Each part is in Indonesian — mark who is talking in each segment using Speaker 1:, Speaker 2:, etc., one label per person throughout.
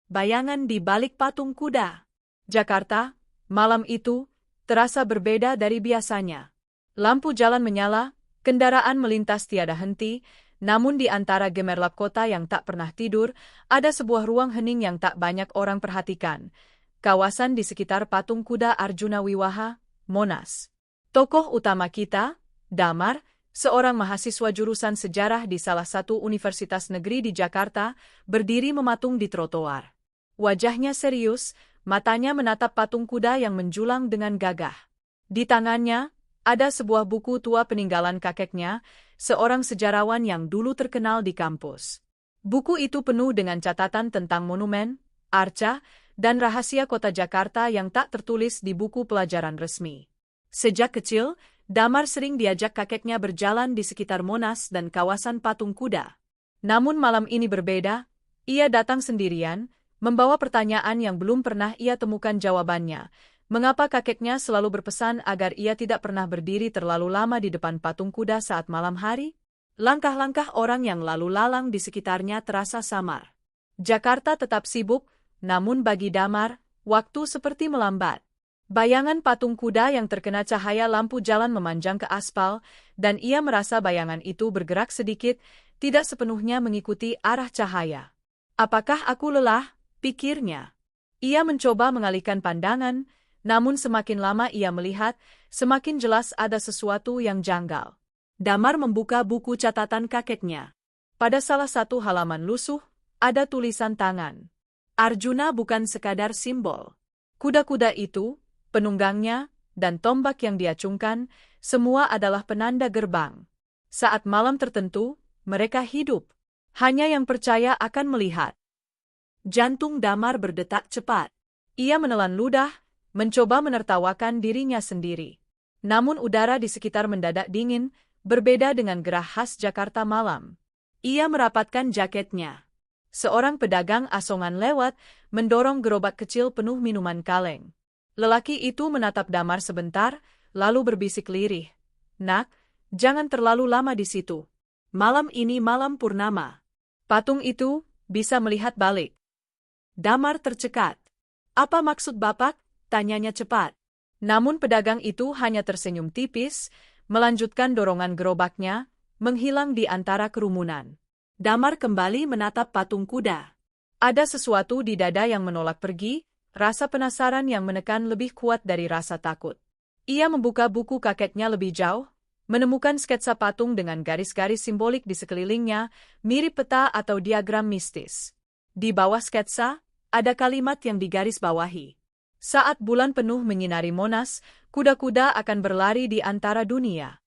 Speaker 1: bayangan di balik patung kuda. Jakarta, malam itu, terasa berbeda dari biasanya. Lampu jalan menyala, kendaraan melintas tiada henti, namun di antara gemerlap kota yang tak pernah tidur, ada sebuah ruang hening yang tak banyak orang perhatikan. Kawasan di sekitar patung kuda Arjuna Wiwaha, Monas. Tokoh utama kita, Damar, seorang mahasiswa jurusan sejarah di salah satu universitas negeri di Jakarta, berdiri mematung di trotoar. Wajahnya serius, matanya menatap patung kuda yang menjulang dengan gagah. Di tangannya, ada sebuah buku tua peninggalan kakeknya, seorang sejarawan yang dulu terkenal di kampus. Buku itu penuh dengan catatan tentang monumen, arca, dan rahasia kota Jakarta yang tak tertulis di buku pelajaran resmi. Sejak kecil, Damar sering diajak kakeknya berjalan di sekitar Monas dan kawasan patung kuda. Namun malam ini berbeda, ia datang sendirian, membawa pertanyaan yang belum pernah ia temukan jawabannya. Mengapa kakeknya selalu berpesan agar ia tidak pernah berdiri terlalu lama di depan patung kuda saat malam hari? Langkah-langkah orang yang lalu lalang di sekitarnya terasa samar. Jakarta tetap sibuk, namun bagi Damar, waktu seperti melambat. Bayangan patung kuda yang terkena cahaya lampu jalan memanjang ke aspal, dan ia merasa bayangan itu bergerak sedikit, tidak sepenuhnya mengikuti arah cahaya. Apakah aku lelah? Pikirnya. Ia mencoba mengalihkan pandangan, namun semakin lama ia melihat, semakin jelas ada sesuatu yang janggal. Damar membuka buku catatan kakeknya. Pada salah satu halaman lusuh, ada tulisan tangan. Arjuna bukan sekadar simbol. Kuda-kuda itu, penunggangnya, dan tombak yang diacungkan, semua adalah penanda gerbang. Saat malam tertentu, mereka hidup. Hanya yang percaya akan melihat. Jantung Damar berdetak cepat. Ia menelan ludah, mencoba menertawakan dirinya sendiri. Namun udara di sekitar mendadak dingin, berbeda dengan gerah khas Jakarta malam. Ia merapatkan jaketnya. Seorang pedagang asongan lewat, mendorong gerobak kecil penuh minuman kaleng. Lelaki itu menatap Damar sebentar, lalu berbisik lirih. "Nak, jangan terlalu lama di situ. Malam ini malam purnama. Patung itu bisa melihat balik." Damar tercekat. "Apa maksud Bapak?" tanyanya cepat. Namun pedagang itu hanya tersenyum tipis, melanjutkan dorongan gerobaknya, menghilang di antara kerumunan. Damar kembali menatap patung kuda. Ada sesuatu di dada yang menolak pergi, rasa penasaran yang menekan lebih kuat dari rasa takut. Ia membuka buku kakeknya lebih jauh, menemukan sketsa patung dengan garis-garis simbolik di sekelilingnya, mirip peta atau diagram mistis. Di bawah sketsa, ada kalimat yang digarisbawahi. Saat bulan penuh menyinari Monas, kuda-kuda akan berlari di antara dunia.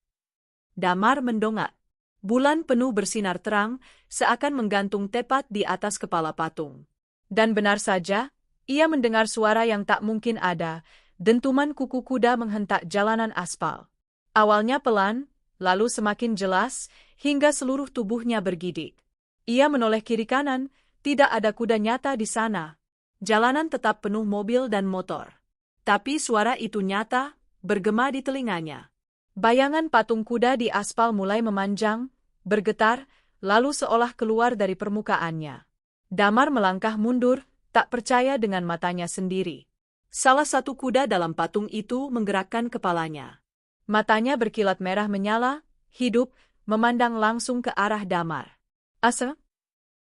Speaker 1: Damar mendongak. Bulan penuh bersinar terang, seakan menggantung tepat di atas kepala patung. Dan benar saja, ia mendengar suara yang tak mungkin ada, dentuman kuku kuda menghentak jalanan aspal. Awalnya pelan, lalu semakin jelas, hingga seluruh tubuhnya bergidik. Ia menoleh kiri kanan, tidak ada kuda nyata di sana. Jalanan tetap penuh mobil dan motor. Tapi suara itu nyata, bergema di telinganya. Bayangan patung kuda di aspal mulai memanjang, bergetar, lalu seolah keluar dari permukaannya. Damar melangkah mundur, tak percaya dengan matanya sendiri. Salah satu kuda dalam patung itu menggerakkan kepalanya. Matanya berkilat merah menyala, hidup, memandang langsung ke arah Damar. "Asa?"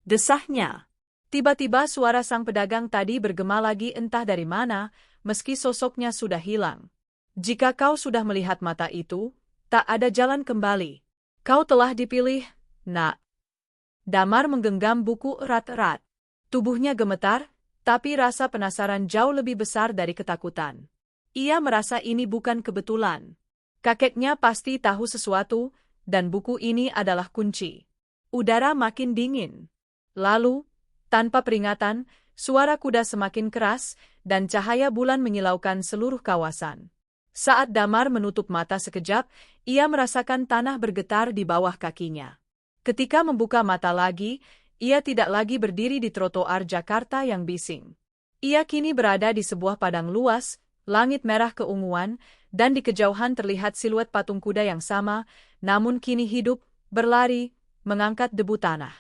Speaker 1: desahnya. Tiba-tiba suara sang pedagang tadi bergema lagi entah dari mana, meski sosoknya sudah hilang. "Jika kau sudah melihat mata itu, tak ada jalan kembali. Kau telah dipilih, Nak." Damar menggenggam buku erat-erat. Tubuhnya gemetar, tapi rasa penasaran jauh lebih besar dari ketakutan. Ia merasa ini bukan kebetulan. Kakeknya pasti tahu sesuatu, dan buku ini adalah kunci. Udara makin dingin. Lalu, tanpa peringatan, suara kuda semakin keras, dan cahaya bulan menyilaukan seluruh kawasan. Saat Damar menutup mata sekejap, ia merasakan tanah bergetar di bawah kakinya. Ketika membuka mata lagi, ia tidak lagi berdiri di trotoar Jakarta yang bising. Ia kini berada di sebuah padang luas, langit merah keunguan, dan di kejauhan terlihat siluet patung kuda yang sama, namun kini hidup, berlari, mengangkat debu tanah.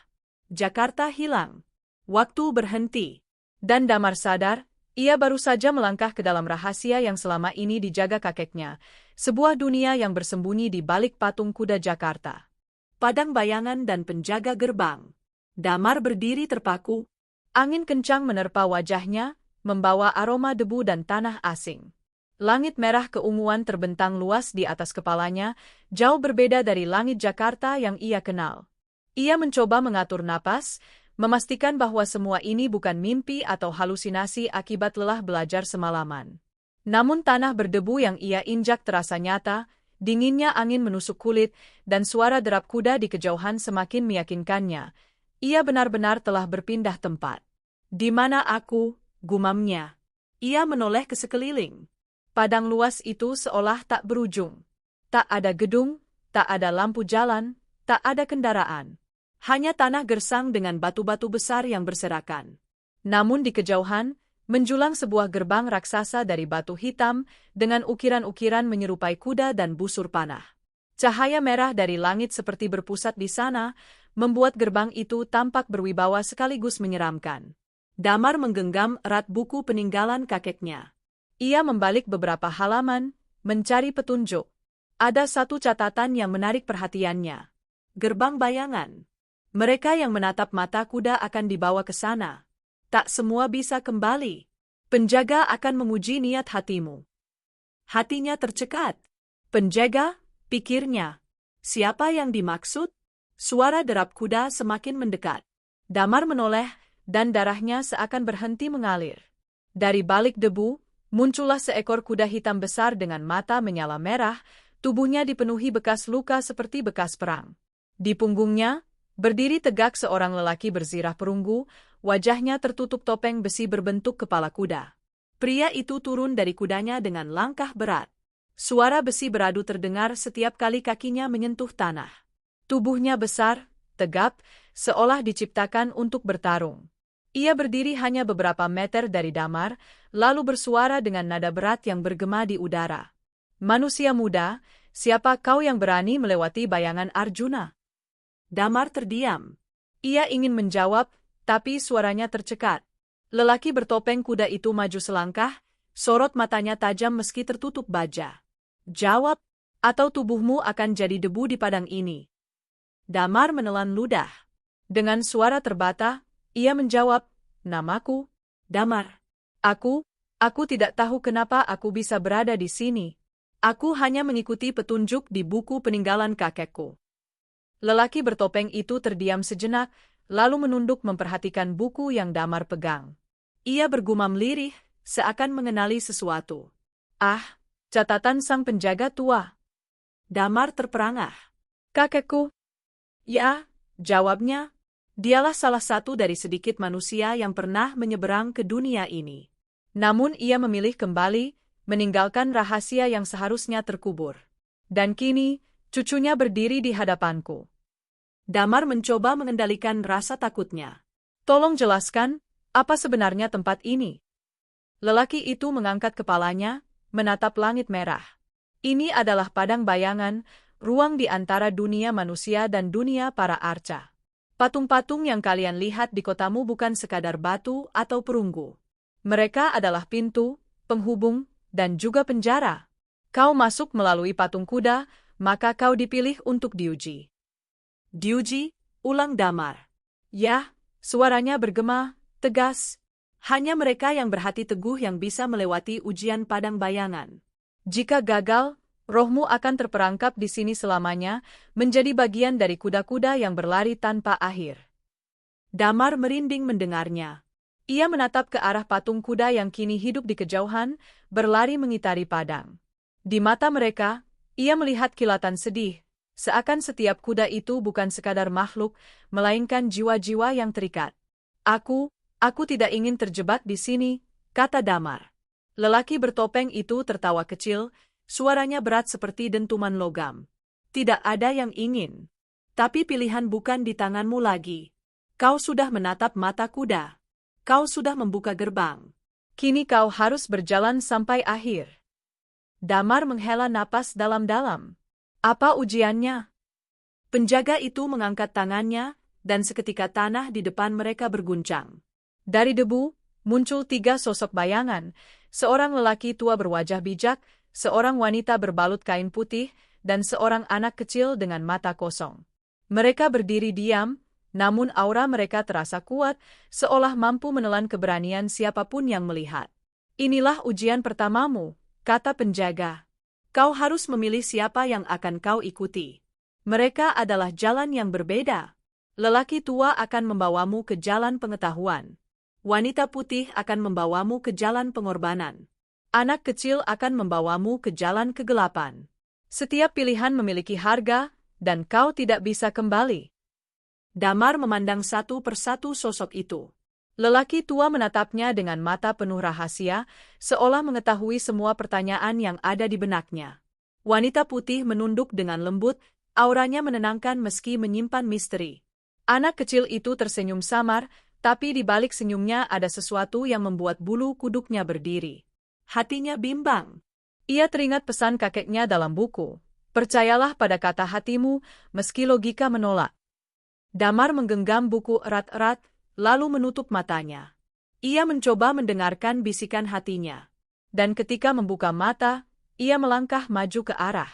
Speaker 1: Jakarta hilang. Waktu berhenti. Dan Damar sadar, ia baru saja melangkah ke dalam rahasia yang selama ini dijaga kakeknya, sebuah dunia yang bersembunyi di balik patung kuda Jakarta. Padang bayangan dan penjaga gerbang. Damar berdiri terpaku. Angin kencang menerpa wajahnya, membawa aroma debu dan tanah asing. Langit merah keunguan terbentang luas di atas kepalanya, jauh berbeda dari langit Jakarta yang ia kenal. Ia mencoba mengatur napas, memastikan bahwa semua ini bukan mimpi atau halusinasi akibat lelah belajar semalaman. Namun tanah berdebu yang ia injak terasa nyata, dinginnya angin menusuk kulit, dan suara derap kuda di kejauhan semakin meyakinkannya. Ia benar-benar telah berpindah tempat. Di mana aku, gumamnya. Ia menoleh ke sekeliling. Padang luas itu seolah tak berujung. Tak ada gedung, tak ada lampu jalan, tak ada kendaraan. Hanya tanah gersang dengan batu-batu besar yang berserakan. Namun di kejauhan, menjulang sebuah gerbang raksasa dari batu hitam dengan ukiran-ukiran menyerupai kuda dan busur panah. Cahaya merah dari langit seperti berpusat di sana, membuat gerbang itu tampak berwibawa sekaligus menyeramkan. Damar menggenggam erat buku peninggalan kakeknya. Ia membalik beberapa halaman, mencari petunjuk. Ada satu catatan yang menarik perhatiannya. Gerbang bayangan. Mereka yang menatap mata kuda akan dibawa ke sana. Tak semua bisa kembali. Penjaga akan memuji niat hatimu. Hatinya tercekat. Penjaga, pikirnya. Siapa yang dimaksud? Suara derap kuda semakin mendekat. Damar menoleh, dan darahnya seakan berhenti mengalir. Dari balik debu, muncullah seekor kuda hitam besar dengan mata menyala merah, tubuhnya dipenuhi bekas luka seperti bekas perang. Di punggungnya, berdiri tegak seorang lelaki berzirah perunggu, wajahnya tertutup topeng besi berbentuk kepala kuda. Pria itu turun dari kudanya dengan langkah berat. Suara besi beradu terdengar setiap kali kakinya menyentuh tanah. Tubuhnya besar, tegap, seolah diciptakan untuk bertarung. Ia berdiri hanya beberapa meter dari Damar, lalu bersuara dengan nada berat yang bergema di udara. Manusia muda, siapa kau yang berani melewati bayangan Arjuna? Damar terdiam. Ia ingin menjawab, tapi suaranya tercekat. Lelaki bertopeng kuda itu maju selangkah, sorot matanya tajam meski tertutup baja. Jawab, atau tubuhmu akan jadi debu di padang ini. Damar menelan ludah. Dengan suara terbata, ia menjawab, namaku, Damar. Aku tidak tahu kenapa aku bisa berada di sini. Aku hanya mengikuti petunjuk di buku peninggalan kakekku. Lelaki bertopeng itu terdiam sejenak, lalu menunduk memperhatikan buku yang Damar pegang. Ia bergumam lirih, seakan mengenali sesuatu. Ah, catatan sang penjaga tua. Damar terperangah. Kakekku? Ya, jawabnya. Dialah salah satu dari sedikit manusia yang pernah menyeberang ke dunia ini. Namun ia memilih kembali, meninggalkan rahasia yang seharusnya terkubur. Dan kini, cucunya berdiri di hadapanku. Damar mencoba mengendalikan rasa takutnya. Tolong jelaskan, apa sebenarnya tempat ini? Lelaki itu mengangkat kepalanya, menatap langit merah. Ini adalah padang bayangan, ruang di antara dunia manusia dan dunia para arca. Patung-patung yang kalian lihat di kotamu bukan sekadar batu atau perunggu. Mereka adalah pintu, penghubung, dan juga penjara. Kau masuk melalui patung kuda, maka kau dipilih untuk diuji. Diuji, ulang Damar. Ya, suaranya bergema, tegas. Hanya mereka yang berhati teguh yang bisa melewati ujian padang bayangan. Jika gagal, rohmu akan terperangkap di sini selamanya, menjadi bagian dari kuda-kuda yang berlari tanpa akhir. Damar merinding mendengarnya. Ia menatap ke arah patung kuda yang kini hidup di kejauhan, berlari mengitari padang. Di mata mereka, ia melihat kilatan sedih. Seakan setiap kuda itu bukan sekadar makhluk, melainkan jiwa-jiwa yang terikat. Aku tidak ingin terjebak di sini, kata Damar. Lelaki bertopeng itu tertawa kecil, suaranya berat seperti dentuman logam. Tidak ada yang ingin. Tapi pilihan bukan di tanganmu lagi. Kau sudah menatap mata kuda. Kau sudah membuka gerbang. Kini kau harus berjalan sampai akhir. Damar menghela napas dalam-dalam. Apa ujiannya? Penjaga itu mengangkat tangannya, dan seketika tanah di depan mereka berguncang. Dari debu, muncul 3 sosok bayangan, seorang lelaki tua berwajah bijak, seorang wanita berbalut kain putih, dan seorang anak kecil dengan mata kosong. Mereka berdiri diam, namun aura mereka terasa kuat, seolah mampu menelan keberanian siapapun yang melihat. Inilah ujian pertamamu, kata penjaga. Kau harus memilih siapa yang akan kau ikuti. Mereka adalah jalan yang berbeda. Lelaki tua akan membawamu ke jalan pengetahuan. Wanita putih akan membawamu ke jalan pengorbanan. Anak kecil akan membawamu ke jalan kegelapan. Setiap pilihan memiliki harga, dan kau tidak bisa kembali. Damar memandang satu persatu sosok itu. Lelaki tua menatapnya dengan mata penuh rahasia, seolah mengetahui semua pertanyaan yang ada di benaknya. Wanita putih menunduk dengan lembut, auranya menenangkan meski menyimpan misteri. Anak kecil itu tersenyum samar, tapi di balik senyumnya ada sesuatu yang membuat bulu kuduknya berdiri. Hatinya bimbang. Ia teringat pesan kakeknya dalam buku. Percayalah pada kata hatimu, meski logika menolak. Damar menggenggam buku erat-erat, lalu menutup matanya. Ia mencoba mendengarkan bisikan hatinya. Dan ketika membuka mata, ia melangkah maju ke arah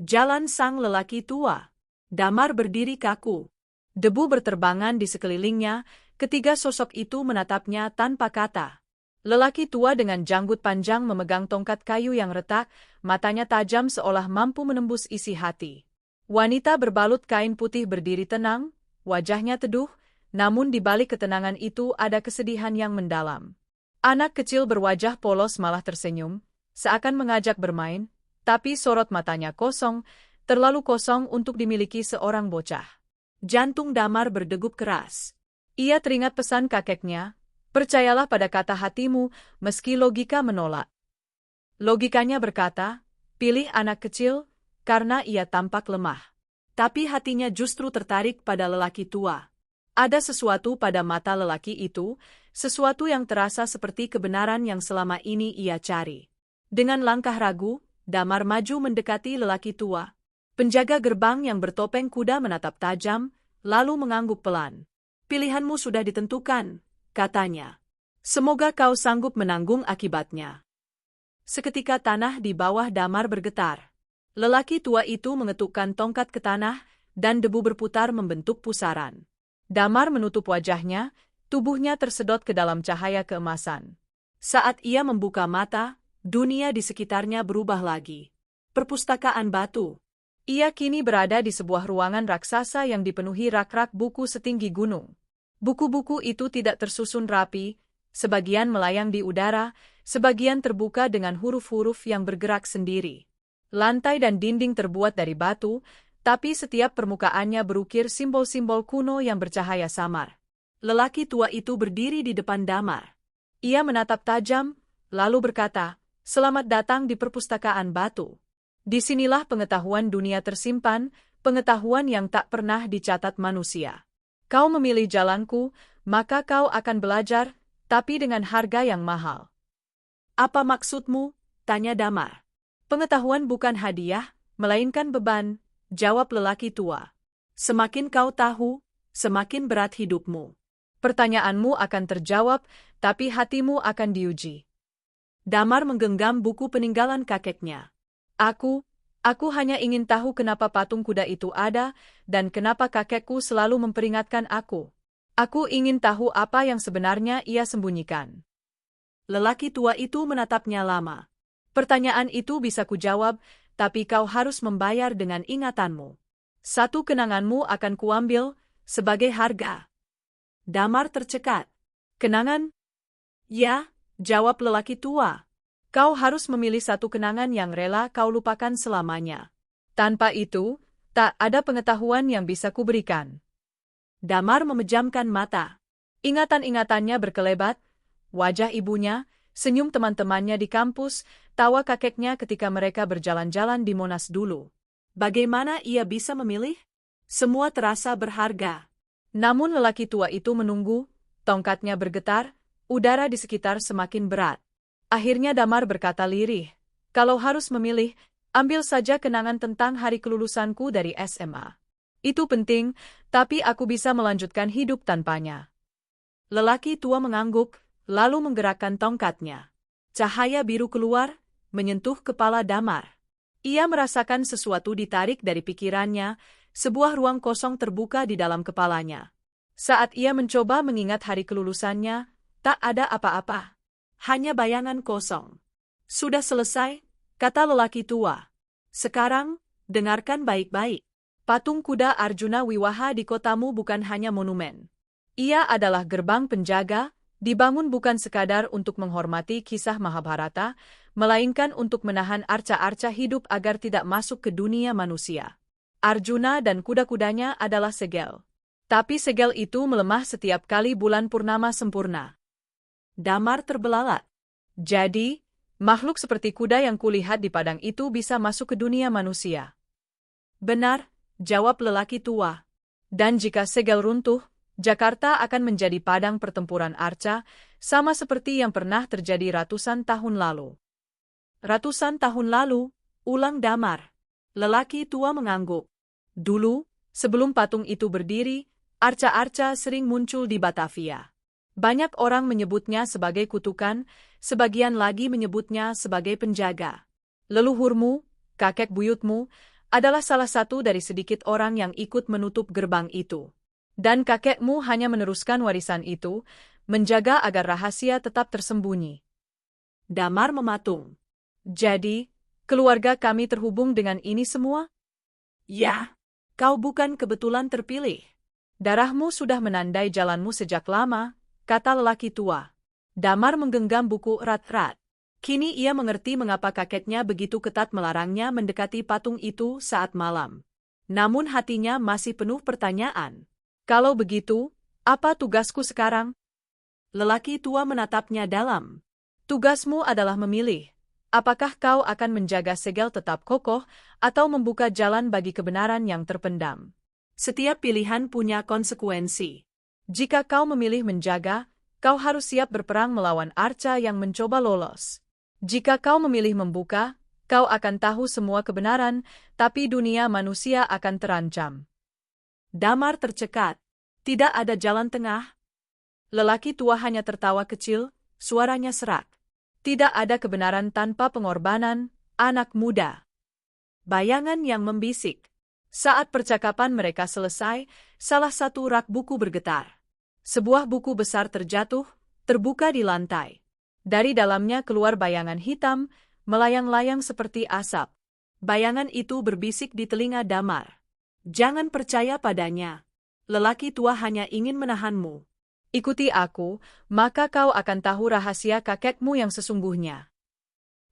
Speaker 1: jalan sang lelaki tua. Damar berdiri kaku. Debu berterbangan di sekelilingnya, ketiga sosok itu menatapnya tanpa kata. Lelaki tua dengan janggut panjang memegang tongkat kayu yang retak, matanya tajam seolah mampu menembus isi hati. Wanita berbalut kain putih berdiri tenang, wajahnya teduh, namun di balik ketenangan itu ada kesedihan yang mendalam. Anak kecil berwajah polos malah tersenyum, seakan mengajak bermain, tapi sorot matanya kosong, terlalu kosong untuk dimiliki seorang bocah. Jantung Damar berdegup keras. Ia teringat pesan kakeknya, percayalah pada kata hatimu, meski logika menolak. Logikanya berkata, pilih anak kecil, karena ia tampak lemah. Tapi hatinya justru tertarik pada lelaki tua. Ada sesuatu pada mata lelaki itu, sesuatu yang terasa seperti kebenaran yang selama ini ia cari. Dengan langkah ragu, Damar maju mendekati lelaki tua. Penjaga gerbang yang bertopeng kuda menatap tajam, lalu mengangguk pelan. Pilihanmu sudah ditentukan, katanya. Semoga kau sanggup menanggung akibatnya. Seketika tanah di bawah Damar bergetar. Lelaki tua itu mengetukkan tongkat ke tanah, dan debu berputar membentuk pusaran. Damar menutup wajahnya, tubuhnya tersedot ke dalam cahaya keemasan. Saat ia membuka mata, dunia di sekitarnya berubah lagi. Perpustakaan batu. Ia kini berada di sebuah ruangan raksasa yang dipenuhi rak-rak buku setinggi gunung. Buku-buku itu tidak tersusun rapi, sebagian melayang di udara, sebagian terbuka dengan huruf-huruf yang bergerak sendiri. Lantai dan dinding terbuat dari batu, tapi setiap permukaannya berukir simbol-simbol kuno yang bercahaya samar. Lelaki tua itu berdiri di depan Damar. Ia menatap tajam, lalu berkata, "Selamat datang di perpustakaan batu. Disinilah pengetahuan dunia tersimpan, pengetahuan yang tak pernah dicatat manusia. Kau memilih jalanku, maka kau akan belajar, tapi dengan harga yang mahal." "Apa maksudmu?" tanya Damar. "Pengetahuan bukan hadiah, melainkan beban," jawab lelaki tua. "Semakin kau tahu, semakin berat hidupmu. Pertanyaanmu akan terjawab, tapi hatimu akan diuji." Damar menggenggam buku peninggalan kakeknya. Aku hanya ingin tahu kenapa patung kuda itu ada, dan kenapa kakekku selalu memperingatkan aku. Aku ingin tahu apa yang sebenarnya ia sembunyikan. Lelaki tua itu menatapnya lama. "Pertanyaan itu bisa kujawab, tapi kau harus membayar dengan ingatanmu. Satu kenanganmu akan kuambil, sebagai harga." Damar tercekat. "Kenangan?" "Ya," jawab lelaki tua. "Kau harus memilih satu kenangan yang rela kau lupakan selamanya. Tanpa itu, tak ada pengetahuan yang bisa kuberikan." Damar memejamkan mata. Ingatan-ingatannya berkelebat, wajah ibunya, senyum teman-temannya di kampus, tawa kakeknya ketika mereka berjalan-jalan di Monas dulu. Bagaimana ia bisa memilih? Semua terasa berharga. Namun lelaki tua itu menunggu, tongkatnya bergetar, udara di sekitar semakin berat. Akhirnya Damar berkata lirih, "Kalau harus memilih, ambil saja kenangan tentang hari kelulusanku dari SMA. Itu penting, tapi aku bisa melanjutkan hidup tanpanya." Lelaki tua mengangguk, lalu menggerakkan tongkatnya. Cahaya biru keluar, menyentuh kepala Damar. Ia merasakan sesuatu ditarik dari pikirannya, sebuah ruang kosong terbuka di dalam kepalanya. Saat ia mencoba mengingat hari kelulusannya, tak ada apa-apa. Hanya bayangan kosong. Sudah selesai, kata lelaki tua. Sekarang, dengarkan baik-baik. Patung kuda Arjuna Wiwaha di kotamu bukan hanya monumen. Ia adalah gerbang penjaga, dibangun bukan sekadar untuk menghormati kisah Mahabharata, melainkan untuk menahan arca-arca hidup agar tidak masuk ke dunia manusia. Arjuna dan kuda-kudanya adalah segel. Tapi segel itu melemah setiap kali bulan purnama sempurna. Damar terbelalak. Jadi, makhluk seperti kuda yang kulihat di padang itu bisa masuk ke dunia manusia. Benar, jawab lelaki tua. Dan jika segel runtuh, Jakarta akan menjadi padang pertempuran arca, sama seperti yang pernah terjadi ratusan tahun lalu. Ratusan tahun lalu, ulang Damar. Lelaki tua mengangguk. Dulu, sebelum patung itu berdiri, arca-arca sering muncul di Batavia. Banyak orang menyebutnya sebagai kutukan, sebagian lagi menyebutnya sebagai penjaga. Leluhurmu, kakek buyutmu, adalah salah satu dari sedikit orang yang ikut menutup gerbang itu. Dan kakekmu hanya meneruskan warisan itu, menjaga agar rahasia tetap tersembunyi. Damar mematung. Jadi, keluarga kami terhubung dengan ini semua? Ya, kau bukan kebetulan terpilih. Darahmu sudah menandai jalanmu sejak lama, kata lelaki tua. Damar menggenggam buku erat-erat. Kini ia mengerti mengapa kakeknya begitu ketat melarangnya mendekati patung itu saat malam. Namun hatinya masih penuh pertanyaan. Kalau begitu, apa tugasku sekarang? Lelaki tua menatapnya dalam. Tugasmu adalah memilih. Apakah kau akan menjaga segel tetap kokoh, atau membuka jalan bagi kebenaran yang terpendam? Setiap pilihan punya konsekuensi. Jika kau memilih menjaga, kau harus siap berperang melawan arca yang mencoba lolos. Jika kau memilih membuka, kau akan tahu semua kebenaran, tapi dunia manusia akan terancam. Damar tercekat. Tidak ada jalan tengah. Lelaki tua hanya tertawa kecil, suaranya serak. Tidak ada kebenaran tanpa pengorbanan, anak muda. Bayangan yang membisik. Saat percakapan mereka selesai, salah satu rak buku bergetar. Sebuah buku besar terjatuh, terbuka di lantai. Dari dalamnya keluar bayangan hitam, melayang-layang seperti asap. Bayangan itu berbisik di telinga Damar. Jangan percaya padanya. Lelaki tua hanya ingin menahanmu. Ikuti aku, maka kau akan tahu rahasia kakekmu yang sesungguhnya.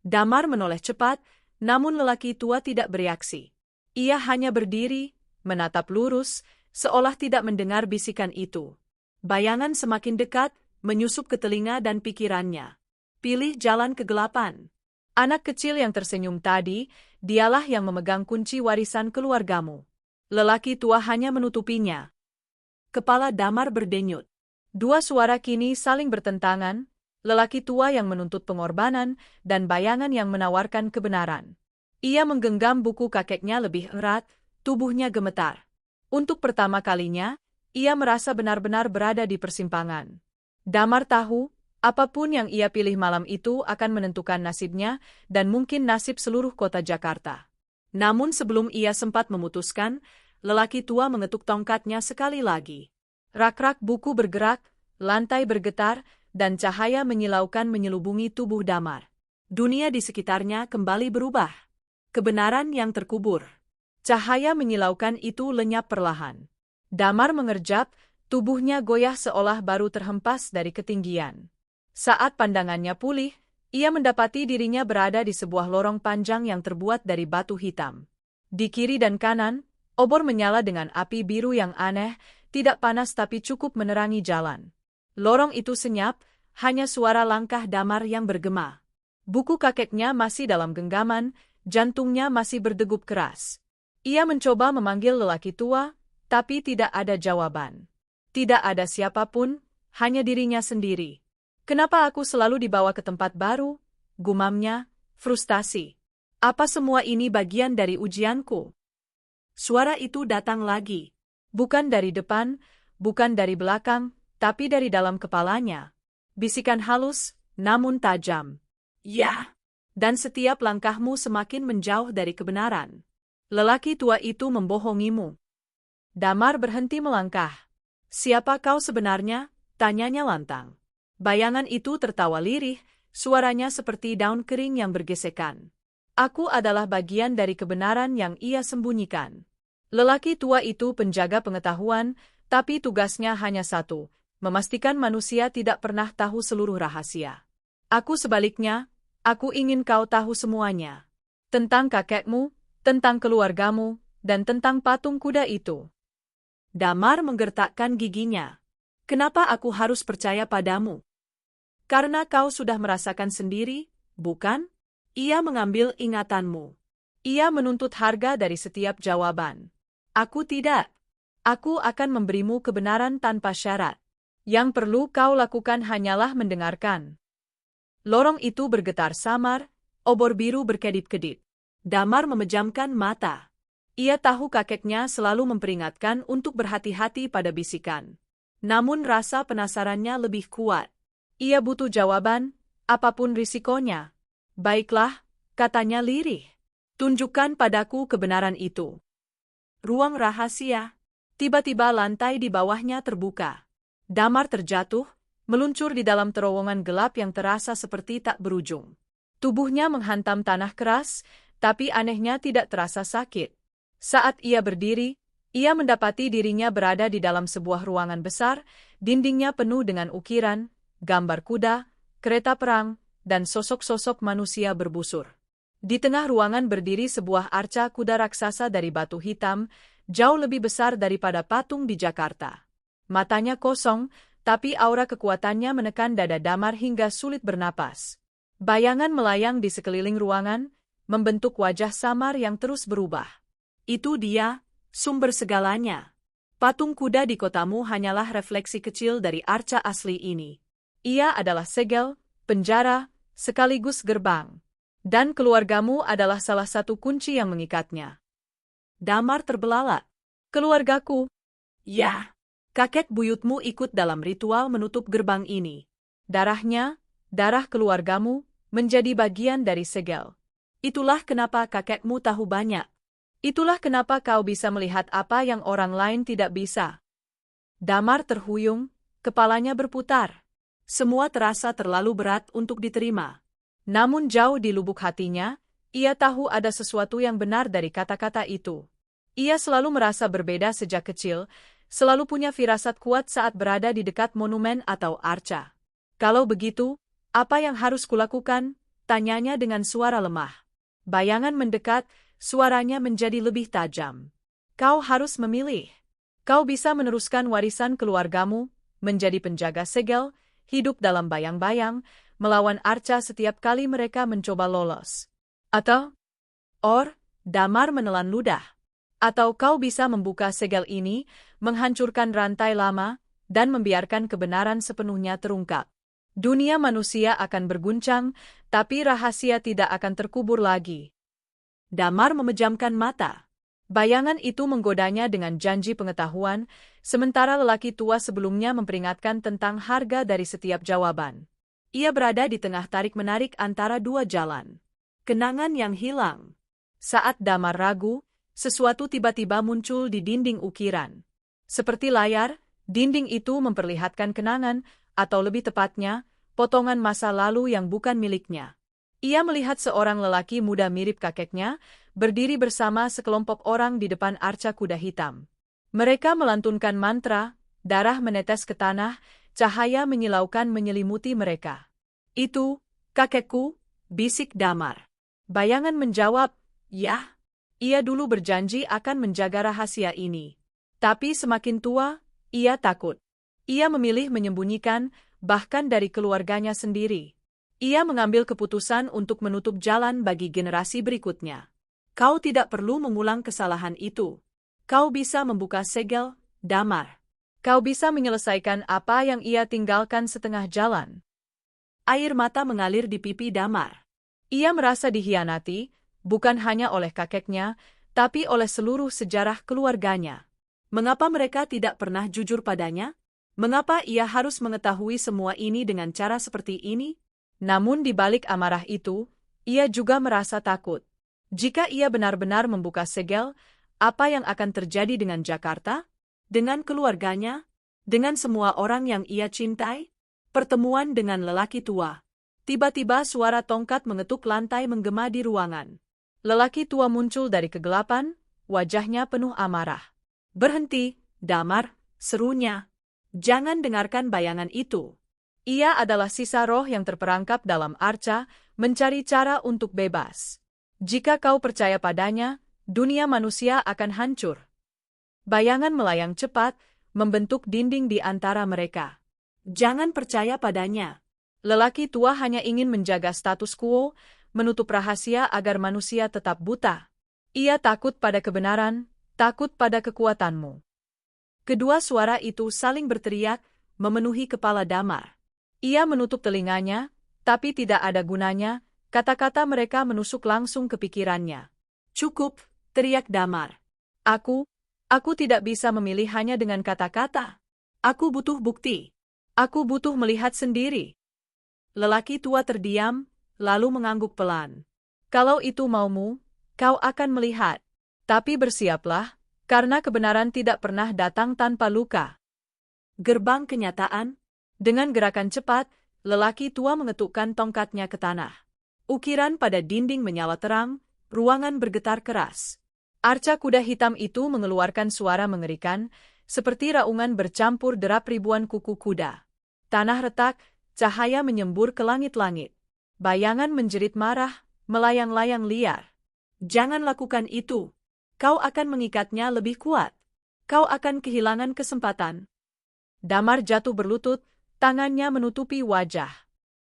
Speaker 1: Damar menoleh cepat, namun lelaki tua tidak bereaksi. Ia hanya berdiri, menatap lurus, seolah tidak mendengar bisikan itu. Bayangan semakin dekat, menyusup ke telinga dan pikirannya. Pilih jalan kegelapan. Anak kecil yang tersenyum tadi, dialah yang memegang kunci warisan keluargamu. Lelaki tua hanya menutupinya. Kepala Damar berdenyut. Dua suara kini saling bertentangan, lelaki tua yang menuntut pengorbanan dan bayangan yang menawarkan kebenaran. Ia menggenggam buku kakeknya lebih erat, tubuhnya gemetar. Untuk pertama kalinya, ia merasa benar-benar berada di persimpangan. Damar tahu, apapun yang ia pilih malam itu akan menentukan nasibnya dan mungkin nasib seluruh kota Jakarta. Namun sebelum ia sempat memutuskan, lelaki tua mengetuk tongkatnya sekali lagi. Rak-rak buku bergerak, lantai bergetar, dan cahaya menyilaukan menyelubungi tubuh Damar. Dunia di sekitarnya kembali berubah. Kebenaran yang terkubur. Cahaya menyilaukan itu lenyap perlahan. Damar mengerjap, tubuhnya goyah seolah baru terhempas dari ketinggian. Saat pandangannya pulih, ia mendapati dirinya berada di sebuah lorong panjang yang terbuat dari batu hitam. Di kiri dan kanan, obor menyala dengan api biru yang aneh, tidak panas tapi cukup menerangi jalan. Lorong itu senyap, hanya suara langkah Damar yang bergema. Buku kakeknya masih dalam genggaman, jantungnya masih berdegup keras. Ia mencoba memanggil lelaki tua, tapi tidak ada jawaban. Tidak ada siapapun, hanya dirinya sendiri. Kenapa aku selalu dibawa ke tempat baru? Gumamnya, frustasi. Apa semua ini bagian dari ujianku? Suara itu datang lagi. Bukan dari depan, bukan dari belakang, tapi dari dalam kepalanya. Bisikan halus, namun tajam. Ya. Dan setiap langkahmu semakin menjauh dari kebenaran. Lelaki tua itu membohongimu. Damar berhenti melangkah. Siapa kau sebenarnya? Tanyanya lantang. Bayangan itu tertawa lirih, suaranya seperti daun kering yang bergesekan. Aku adalah bagian dari kebenaran yang ia sembunyikan. Lelaki tua itu penjaga pengetahuan, tapi tugasnya hanya satu, memastikan manusia tidak pernah tahu seluruh rahasia. Aku sebaliknya, aku ingin kau tahu semuanya. Tentang kakekmu, tentang keluargamu, dan tentang patung kuda itu. Damar menggertakkan giginya. Kenapa aku harus percaya padamu? Karena kau sudah merasakan sendiri, bukan? Ia mengambil ingatanmu. Ia menuntut harga dari setiap jawaban. Aku tidak. Aku akan memberimu kebenaran tanpa syarat. Yang perlu kau lakukan hanyalah mendengarkan. Lorong itu bergetar samar, obor biru berkedip-kedip. Damar memejamkan mata. Ia tahu kakeknya selalu memperingatkan untuk berhati-hati pada bisikan. Namun rasa penasarannya lebih kuat. Ia butuh jawaban, apapun risikonya. Baiklah, katanya lirih. Tunjukkan padaku kebenaran itu. Ruang rahasia. Tiba-tiba lantai di bawahnya terbuka. Damar terjatuh, meluncur di dalam terowongan gelap yang terasa seperti tak berujung. Tubuhnya menghantam tanah keras, tapi anehnya tidak terasa sakit. Saat ia berdiri, ia mendapati dirinya berada di dalam sebuah ruangan besar, dindingnya penuh dengan ukiran, gambar kuda, kereta perang, dan sosok-sosok manusia berbusur. Di tengah ruangan berdiri sebuah arca kuda raksasa dari batu hitam, jauh lebih besar daripada patung di Jakarta. Matanya kosong, tapi aura kekuatannya menekan dada Damar hingga sulit bernapas. Bayangan melayang di sekeliling ruangan, membentuk wajah samar yang terus berubah. Itu dia, sumber segalanya. Patung kuda di kotamu hanyalah refleksi kecil dari arca asli ini. Ia adalah segel, penjara, sekaligus gerbang. Dan keluargamu adalah salah satu kunci yang mengikatnya. Damar terbelalak. Keluargaku? Ya. Kakek buyutmu ikut dalam ritual menutup gerbang ini. Darahnya, darah keluargamu, menjadi bagian dari segel. Itulah kenapa kakekmu tahu banyak. Itulah kenapa kau bisa melihat apa yang orang lain tidak bisa. Damar terhuyung, kepalanya berputar. Semua terasa terlalu berat untuk diterima. Namun jauh di lubuk hatinya, ia tahu ada sesuatu yang benar dari kata-kata itu. Ia selalu merasa berbeda sejak kecil, selalu punya firasat kuat saat berada di dekat monumen atau arca. Kalau begitu, apa yang harus kulakukan? Tanyanya dengan suara lemah. Bayangan mendekat, suaranya menjadi lebih tajam. Kau harus memilih. Kau bisa meneruskan warisan keluargamu, menjadi penjaga segel, hidup dalam bayang-bayang, melawan arca setiap kali mereka mencoba lolos. Atau, Damar menelan ludah. Atau kau bisa membuka segel ini, menghancurkan rantai lama, dan membiarkan kebenaran sepenuhnya terungkap. Dunia manusia akan berguncang, tapi rahasia tidak akan terkubur lagi. Damar memejamkan mata. Bayangan itu menggodanya dengan janji pengetahuan, sementara lelaki tua sebelumnya memperingatkan tentang harga dari setiap jawaban. Ia berada di tengah tarik-menarik antara dua jalan. Kenangan yang hilang. Saat Damar ragu, sesuatu tiba-tiba muncul di dinding ukiran. Seperti layar, dinding itu memperlihatkan kenangan, atau lebih tepatnya, potongan masa lalu yang bukan miliknya. Ia melihat seorang lelaki muda mirip kakeknya, berdiri bersama sekelompok orang di depan arca kuda hitam. Mereka melantunkan mantra, darah menetes ke tanah, cahaya menyilaukan menyelimuti mereka. Itu, kakekku, bisik Damar. Bayangan menjawab, ya. Ia dulu berjanji akan menjaga rahasia ini. Tapi semakin tua, ia takut. Ia memilih menyembunyikan, bahkan dari keluarganya sendiri. Ia mengambil keputusan untuk menutup jalan bagi generasi berikutnya. Kau tidak perlu mengulang kesalahan itu. Kau bisa membuka segel, Damar. Kau bisa menyelesaikan apa yang ia tinggalkan setengah jalan. Air mata mengalir di pipi Damar. Ia merasa dikhianati, bukan hanya oleh kakeknya, tapi oleh seluruh sejarah keluarganya. Mengapa mereka tidak pernah jujur padanya? Mengapa ia harus mengetahui semua ini dengan cara seperti ini? Namun di balik amarah itu, ia juga merasa takut. Jika ia benar-benar membuka segel, apa yang akan terjadi dengan Jakarta? Dengan keluarganya? Dengan semua orang yang ia cintai? Pertemuan dengan lelaki tua. Tiba-tiba suara tongkat mengetuk lantai menggema di ruangan. Lelaki tua muncul dari kegelapan, wajahnya penuh amarah. "Berhenti, Damar," serunya. "Jangan dengarkan bayangan itu. Ia adalah sisa roh yang terperangkap dalam arca, mencari cara untuk bebas. Jika kau percaya padanya, dunia manusia akan hancur." Bayangan melayang cepat, membentuk dinding di antara mereka. "Jangan percaya padanya." Lelaki tua hanya ingin menjaga status quo, menutup rahasia agar manusia tetap buta. Ia takut pada kebenaran, takut pada kekuatanmu. Kedua suara itu saling berteriak, memenuhi kepala Damar. Ia menutup telinganya, tapi tidak ada gunanya, kata-kata mereka menusuk langsung ke pikirannya. "Cukup," teriak Damar. Aku tidak bisa memilih hanya dengan kata-kata. Aku butuh bukti. Aku butuh melihat sendiri." Lelaki tua terdiam, lalu mengangguk pelan. "Kalau itu maumu, kau akan melihat. Tapi bersiaplah, karena kebenaran tidak pernah datang tanpa luka." Gerbang kenyataan. Dengan gerakan cepat, lelaki tua mengetukkan tongkatnya ke tanah. Ukiran pada dinding menyala terang, ruangan bergetar keras. Arca kuda hitam itu mengeluarkan suara mengerikan, seperti raungan bercampur derap ribuan kuku kuda. Tanah retak, cahaya menyembur ke langit-langit. Bayangan menjerit marah, melayang-layang liar. "Jangan lakukan itu. Kau akan mengikatnya lebih kuat. Kau akan kehilangan kesempatan." Damar jatuh berlutut, tangannya menutupi wajah.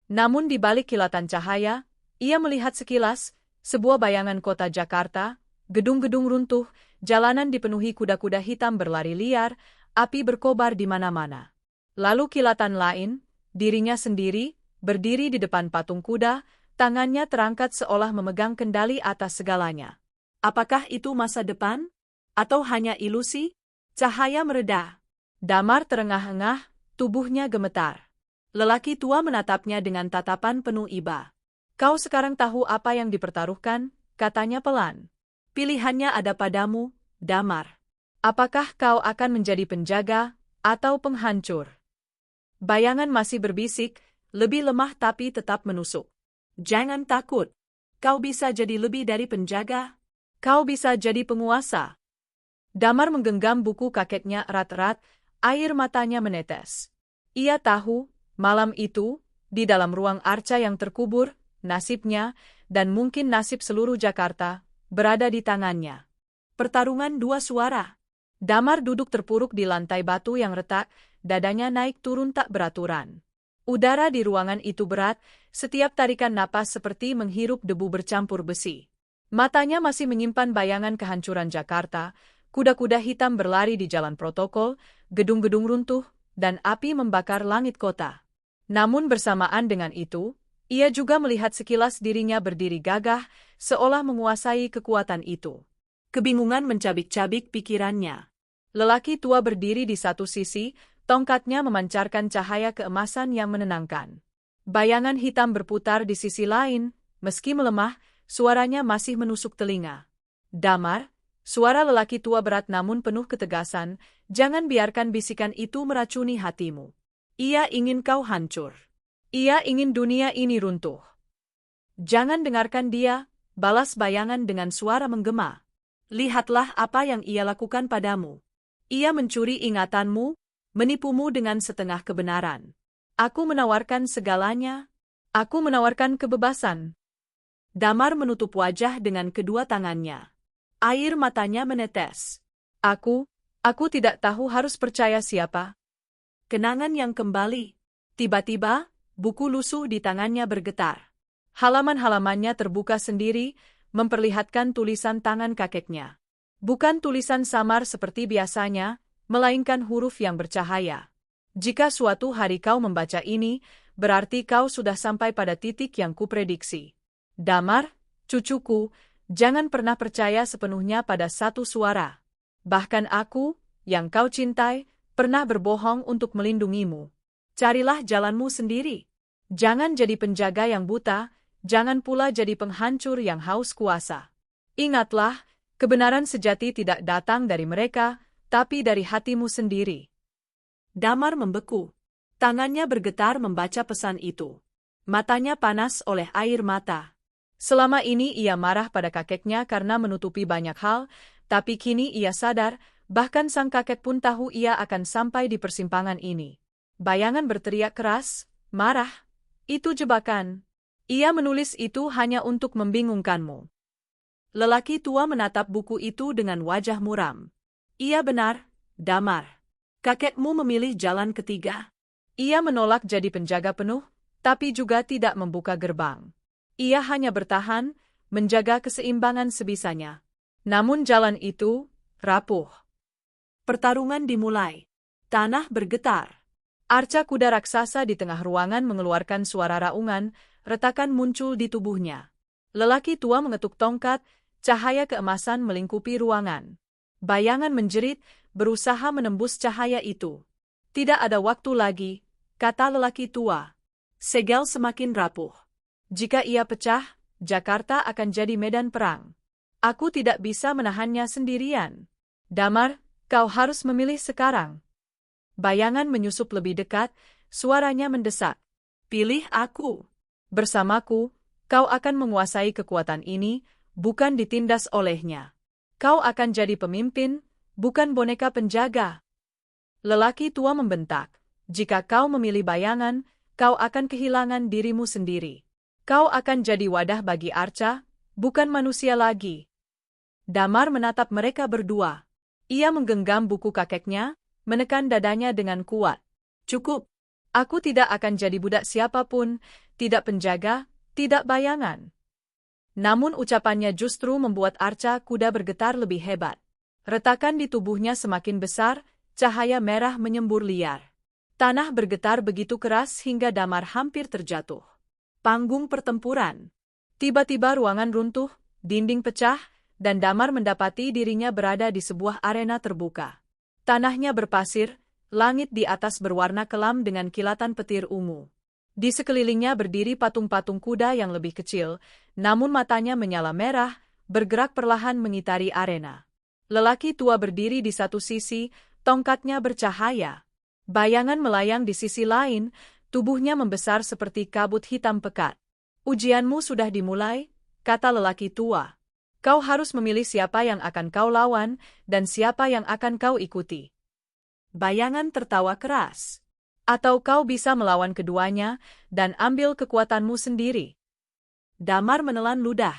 Speaker 1: Namun di balik kilatan cahaya, ia melihat sekilas, sebuah bayangan kota Jakarta, gedung-gedung runtuh, jalanan dipenuhi kuda-kuda hitam berlari liar, api berkobar di mana-mana. Lalu kilatan lain, dirinya sendiri, berdiri di depan patung kuda, tangannya terangkat seolah memegang kendali atas segalanya. Apakah itu masa depan? Atau hanya ilusi? Cahaya mereda. Damar terengah-engah, tubuhnya gemetar. Lelaki tua menatapnya dengan tatapan penuh iba. "Kau sekarang tahu apa yang dipertaruhkan," katanya pelan. "Pilihannya ada padamu, Damar. Apakah kau akan menjadi penjaga atau penghancur?" Bayangan masih berbisik, lebih lemah tapi tetap menusuk. "Jangan takut. Kau bisa jadi lebih dari penjaga. Kau bisa jadi penguasa." Damar menggenggam buku kakeknya erat-erat, air matanya menetes. Ia tahu, malam itu, di dalam ruang arca yang terkubur, nasibnya, dan mungkin nasib seluruh Jakarta, berada di tangannya. Pertarungan dua suara. Damar duduk terpuruk di lantai batu yang retak, dadanya naik turun tak beraturan. Udara di ruangan itu berat, setiap tarikan napas seperti menghirup debu bercampur besi. Matanya masih menyimpan bayangan kehancuran Jakarta, kuda-kuda hitam berlari di jalan protokol, gedung-gedung runtuh, dan api membakar langit kota. Namun bersamaan dengan itu, ia juga melihat sekilas dirinya berdiri gagah, seolah menguasai kekuatan itu. Kebingungan mencabik-cabik pikirannya. Lelaki tua berdiri di satu sisi, tongkatnya memancarkan cahaya keemasan yang menenangkan. Bayangan hitam berputar di sisi lain, meski melemah, suaranya masih menusuk telinga. "Damar," suara lelaki tua berat namun penuh ketegasan, "jangan biarkan bisikan itu meracuni hatimu. Ia ingin kau hancur. Ia ingin dunia ini runtuh." "Jangan dengarkan dia," balas bayangan dengan suara menggema. "Lihatlah apa yang ia lakukan padamu. Ia mencuri ingatanmu, menipumu dengan setengah kebenaran. Aku menawarkan segalanya. Aku menawarkan kebebasan." Damar menutup wajah dengan kedua tangannya. Air matanya menetes. Aku tidak tahu harus percaya siapa." Kenangan yang kembali. Tiba-tiba, buku lusuh di tangannya bergetar. Halaman-halamannya terbuka sendiri, memperlihatkan tulisan tangan kakeknya. Bukan tulisan samar seperti biasanya, melainkan huruf yang bercahaya. "Jika suatu hari kau membaca ini, berarti kau sudah sampai pada titik yang kuprediksi. Damar, cucuku, jangan pernah percaya sepenuhnya pada satu suara. Bahkan aku, yang kau cintai, pernah berbohong untuk melindungimu. Carilah jalanmu sendiri. Jangan jadi penjaga yang buta, jangan pula jadi penghancur yang haus kuasa. Ingatlah, kebenaran sejati tidak datang dari mereka, tapi dari hatimu sendiri.
Speaker 2: Damar membeku. Tangannya bergetar membaca pesan itu. Matanya panas oleh air mata.
Speaker 1: Selama ini ia marah pada kakeknya karena menutupi banyak hal, tapi kini ia sadar, bahkan sang kakek pun tahu ia akan sampai di persimpangan ini. Bayangan berteriak keras, marah. Itu jebakan. Ia menulis itu hanya untuk membingungkanmu.
Speaker 2: Lelaki tua menatap buku itu dengan wajah muram. Iya benar, Damar. Kakekmu memilih jalan ketiga.
Speaker 1: Ia menolak jadi penjaga penuh, tapi juga tidak membuka gerbang. Ia hanya bertahan, menjaga keseimbangan sebisanya. Namun jalan itu rapuh.
Speaker 2: Pertarungan dimulai. Tanah bergetar.
Speaker 1: Arca kuda raksasa di tengah ruangan mengeluarkan suara raungan, retakan muncul di tubuhnya. Lelaki tua mengetuk tongkat, cahaya keemasan melingkupi ruangan. Bayangan menjerit, berusaha menembus cahaya itu. Tidak ada waktu lagi, kata lelaki tua.
Speaker 2: Segel semakin rapuh.
Speaker 1: Jika ia pecah, Jakarta akan jadi medan perang. Aku tidak bisa menahannya sendirian. Damar, kau harus memilih sekarang. Bayangan menyusup lebih dekat, suaranya mendesak.
Speaker 2: Pilih aku.
Speaker 1: Bersamaku, kau akan menguasai kekuatan ini, bukan ditindas olehnya. Kau akan jadi pemimpin, bukan boneka penjaga. Lelaki tua membentak. Jika kau memilih bayangan, kau akan kehilangan dirimu sendiri. Kau akan jadi wadah bagi Arca, bukan manusia lagi. Damar menatap mereka berdua. Ia menggenggam buku kakeknya, menekan dadanya dengan kuat.
Speaker 2: Cukup.
Speaker 1: Aku tidak akan jadi budak siapapun, tidak penjaga, tidak bayangan. Namun ucapannya justru membuat Arca kuda bergetar lebih hebat. Retakan di tubuhnya semakin besar, cahaya merah menyembur liar. Tanah bergetar begitu keras hingga Damar hampir terjatuh. Panggung pertempuran. Tiba-tiba ruangan runtuh, dinding pecah, dan Damar mendapati dirinya berada di sebuah arena terbuka. Tanahnya berpasir, langit di atas berwarna kelam dengan kilatan petir ungu. Di sekelilingnya berdiri patung-patung kuda yang lebih kecil, namun matanya menyala merah, bergerak perlahan mengitari arena. Lelaki tua berdiri di satu sisi, tongkatnya bercahaya. Bayangan melayang di sisi lain, tubuhnya membesar seperti kabut hitam pekat. Ujianmu sudah dimulai, kata lelaki tua. Kau harus memilih siapa yang akan kau lawan, dan siapa yang akan kau ikuti.
Speaker 2: Bayangan tertawa keras.
Speaker 1: Atau kau bisa melawan keduanya, dan ambil kekuatanmu sendiri.
Speaker 2: Damar menelan ludah.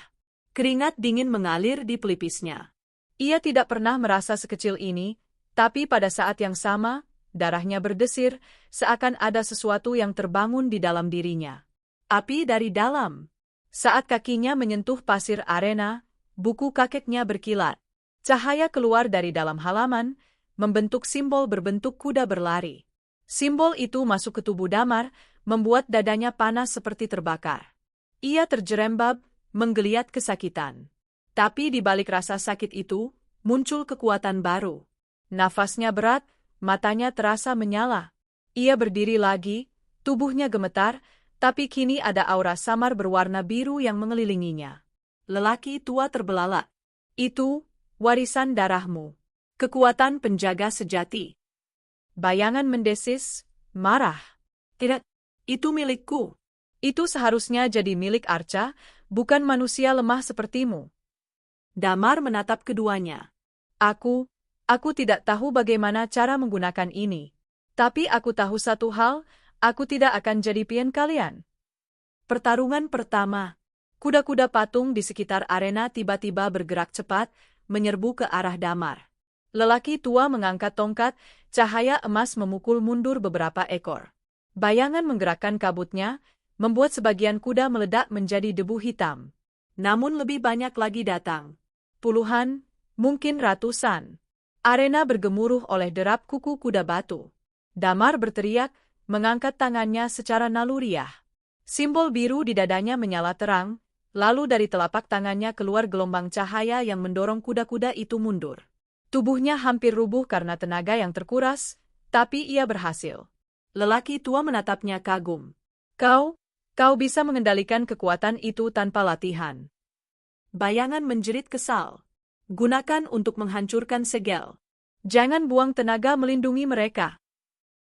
Speaker 2: Keringat dingin mengalir di pelipisnya.
Speaker 1: Ia tidak pernah merasa sekecil ini, tapi pada saat yang sama, darahnya berdesir, seakan ada sesuatu yang terbangun di dalam dirinya.
Speaker 2: Api dari dalam.
Speaker 1: Saat kakinya menyentuh pasir arena, buku kakeknya berkilat. Cahaya keluar dari dalam halaman, membentuk simbol berbentuk kuda berlari. Simbol itu masuk ke tubuh Damar, membuat dadanya panas seperti terbakar. Ia terjerembab, menggeliat kesakitan. Tapi di balik rasa sakit itu, muncul kekuatan baru. Nafasnya berat, matanya terasa menyala. Ia berdiri lagi, tubuhnya gemetar, tapi kini ada aura samar berwarna biru yang mengelilinginya.
Speaker 2: Lelaki tua terbelalak.
Speaker 1: Itu, warisan darahmu.
Speaker 2: Kekuatan penjaga sejati.
Speaker 1: Bayangan mendesis, marah.
Speaker 2: Tidak, itu milikku.
Speaker 1: Itu seharusnya jadi milik Arca, bukan manusia lemah sepertimu.
Speaker 2: Damar menatap keduanya.
Speaker 1: Aku tidak tahu bagaimana cara menggunakan ini. Tapi aku tahu satu hal, aku tidak akan jadi pion kalian.
Speaker 2: Pertarungan pertama. Kuda-kuda patung di sekitar arena tiba-tiba bergerak cepat, menyerbu ke arah Damar.
Speaker 1: Lelaki tua mengangkat tongkat, cahaya emas memukul mundur beberapa ekor. Bayangan menggerakkan kabutnya, membuat sebagian kuda meledak menjadi debu hitam.
Speaker 2: Namun lebih banyak lagi datang.
Speaker 1: Puluhan, mungkin ratusan. Arena bergemuruh oleh derap kuku kuda batu. Damar berteriak, mengangkat tangannya secara naluriah. Simbol biru di dadanya menyala terang, lalu dari telapak tangannya keluar gelombang cahaya yang mendorong kuda-kuda itu mundur. Tubuhnya hampir rubuh karena tenaga yang terkuras, Tapi ia berhasil.
Speaker 2: Lelaki tua menatapnya kagum.
Speaker 1: Kau bisa mengendalikan kekuatan itu tanpa latihan.
Speaker 2: Bayangan menjerit kesal. Gunakan untuk menghancurkan segel.
Speaker 1: Jangan buang tenaga melindungi mereka.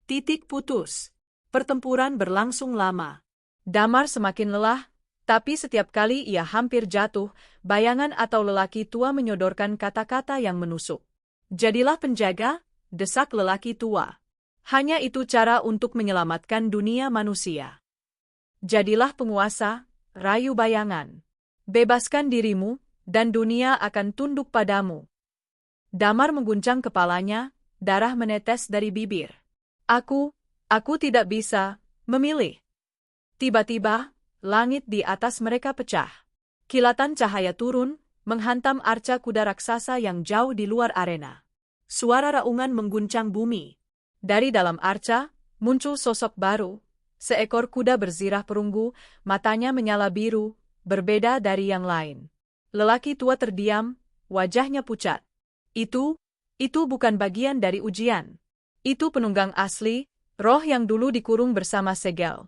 Speaker 2: Titik putus. Pertempuran berlangsung lama.
Speaker 1: Damar semakin lelah, tapi setiap kali ia hampir jatuh, bayangan atau lelaki tua menyodorkan kata-kata yang menusuk. Jadilah penjaga, desak lelaki tua. Hanya itu cara untuk menyelamatkan dunia manusia. Jadilah penguasa, rayu bayangan. Bebaskan dirimu, dan dunia akan tunduk padamu. Damar mengguncang kepalanya, darah menetes dari bibir. Aku tidak bisa memilih. Tiba-tiba, langit di atas mereka pecah. Kilatan cahaya turun, menghantam arca kuda raksasa yang jauh di luar arena.
Speaker 2: Suara raungan mengguncang bumi.
Speaker 1: Dari dalam arca, muncul sosok baru. Seekor kuda berzirah perunggu, matanya menyala biru, berbeda dari yang lain. Lelaki tua terdiam, wajahnya pucat. Itu bukan bagian dari ujian. Itu penunggang asli, roh yang dulu dikurung bersama segel.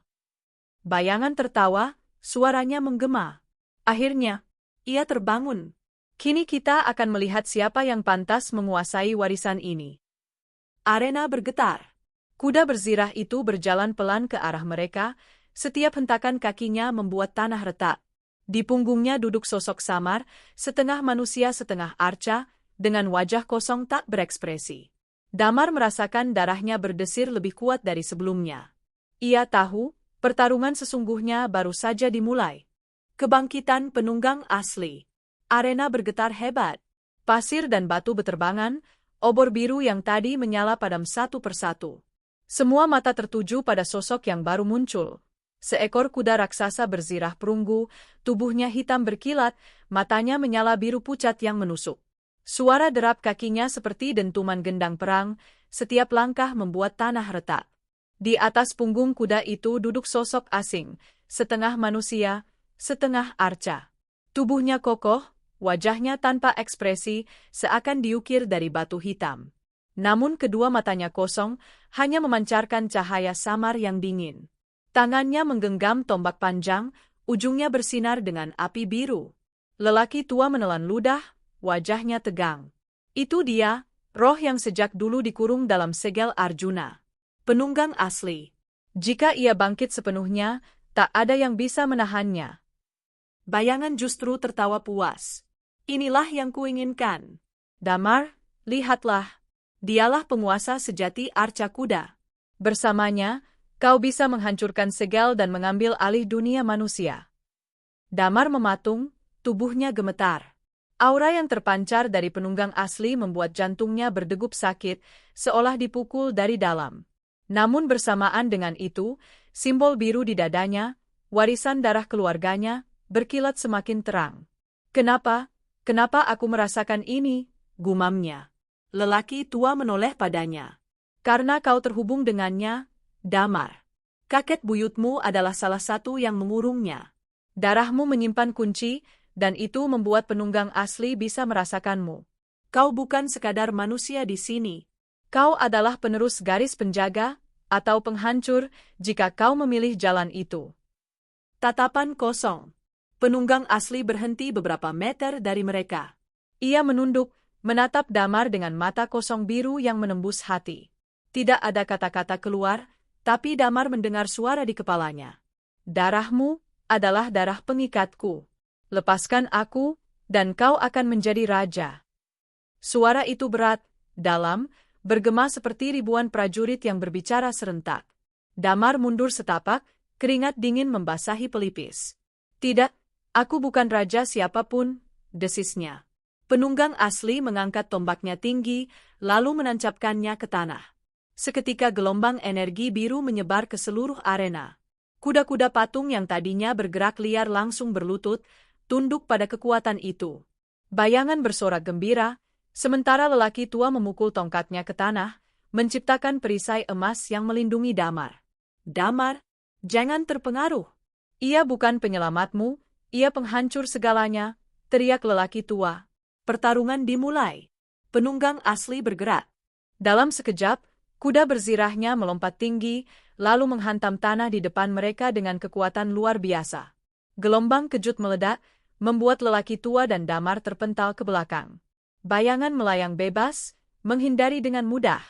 Speaker 1: Bayangan tertawa, suaranya menggema. Akhirnya, ia terbangun. Kini kita akan melihat siapa yang pantas menguasai warisan ini.
Speaker 2: Arena bergetar.
Speaker 1: Kuda berzirah itu berjalan pelan ke arah mereka, setiap hentakan kakinya membuat tanah retak. Di punggungnya duduk sosok samar, setengah manusia setengah arca, dengan wajah kosong tak berekspresi. Damar merasakan darahnya berdesir lebih kuat dari sebelumnya. Ia tahu, pertarungan sesungguhnya baru saja dimulai.
Speaker 2: Kebangkitan penunggang asli. Arena bergetar hebat.
Speaker 1: Pasir dan batu beterbangan, obor biru yang tadi menyala padam satu persatu. Semua mata tertuju pada sosok yang baru muncul. Seekor kuda raksasa berzirah perunggu, tubuhnya hitam berkilat, matanya menyala biru pucat yang menusuk. Suara derap kakinya seperti dentuman gendang perang, setiap langkah membuat tanah retak. Di atas punggung kuda itu duduk sosok asing, setengah manusia, setengah arca. Tubuhnya kokoh, wajahnya tanpa ekspresi, seakan diukir dari batu hitam. Namun kedua matanya kosong, hanya memancarkan cahaya samar yang dingin. Tangannya menggenggam tombak panjang, ujungnya bersinar dengan api biru. Lelaki tua menelan ludah, wajahnya tegang. Itu dia, roh yang sejak dulu dikurung dalam segel Arjuna.
Speaker 2: Penunggang asli.
Speaker 1: Jika ia bangkit sepenuhnya, tak ada yang bisa menahannya.
Speaker 2: Bayangan justru tertawa puas. Inilah yang kuinginkan.
Speaker 1: Damar, lihatlah. Dialah penguasa sejati arca kuda. Bersamanya, kau bisa menghancurkan segel dan mengambil alih dunia manusia. Damar mematung, tubuhnya gemetar. Aura yang terpancar dari penunggang asli membuat jantungnya berdegup sakit, seolah dipukul dari dalam. Namun bersamaan dengan itu, simbol biru di dadanya, warisan darah keluarganya, berkilat semakin terang. Kenapa aku merasakan ini? Gumamnya.
Speaker 2: Lelaki tua menoleh padanya.
Speaker 1: Karena kau terhubung dengannya, Damar.
Speaker 2: Kakek buyutmu adalah salah satu yang mengurungnya.
Speaker 1: Darahmu menyimpan kunci, dan itu membuat penunggang asli bisa merasakanmu.
Speaker 2: Kau bukan sekadar manusia di sini.
Speaker 1: Kau adalah penerus garis penjaga, atau penghancur, jika kau memilih jalan itu.
Speaker 2: Tatapan kosong. Penunggang asli berhenti beberapa meter dari mereka.
Speaker 1: Ia menunduk, menatap Damar dengan mata kosong biru yang menembus hati. Tidak ada kata-kata keluar, tapi Damar mendengar suara di kepalanya. Darahmu adalah darah pengikatku. Lepaskan aku, dan kau akan menjadi raja. Suara itu berat, dalam, bergema seperti ribuan prajurit yang berbicara serentak. Damar mundur setapak, keringat dingin membasahi pelipis. Tidak, aku bukan raja siapapun, desisnya. Penunggang asli mengangkat tombaknya tinggi, lalu menancapkannya ke tanah. Seketika gelombang energi biru menyebar ke seluruh arena. Kuda-kuda patung yang tadinya bergerak liar langsung berlutut, tunduk pada kekuatan itu. Bayangan bersorak gembira, sementara lelaki tua memukul tongkatnya ke tanah, menciptakan perisai emas yang melindungi Damar. Damar, jangan terpengaruh. Ia bukan penyelamatmu, ia penghancur segalanya, teriak lelaki tua.
Speaker 2: Pertarungan dimulai. Penunggang asli bergerak.
Speaker 1: Dalam sekejap, Kuda berzirahnya melompat tinggi, lalu menghantam tanah di depan mereka dengan kekuatan luar biasa. Gelombang kejut meledak, membuat lelaki tua dan Damar terpental ke belakang. Bayangan melayang bebas, menghindari dengan mudah.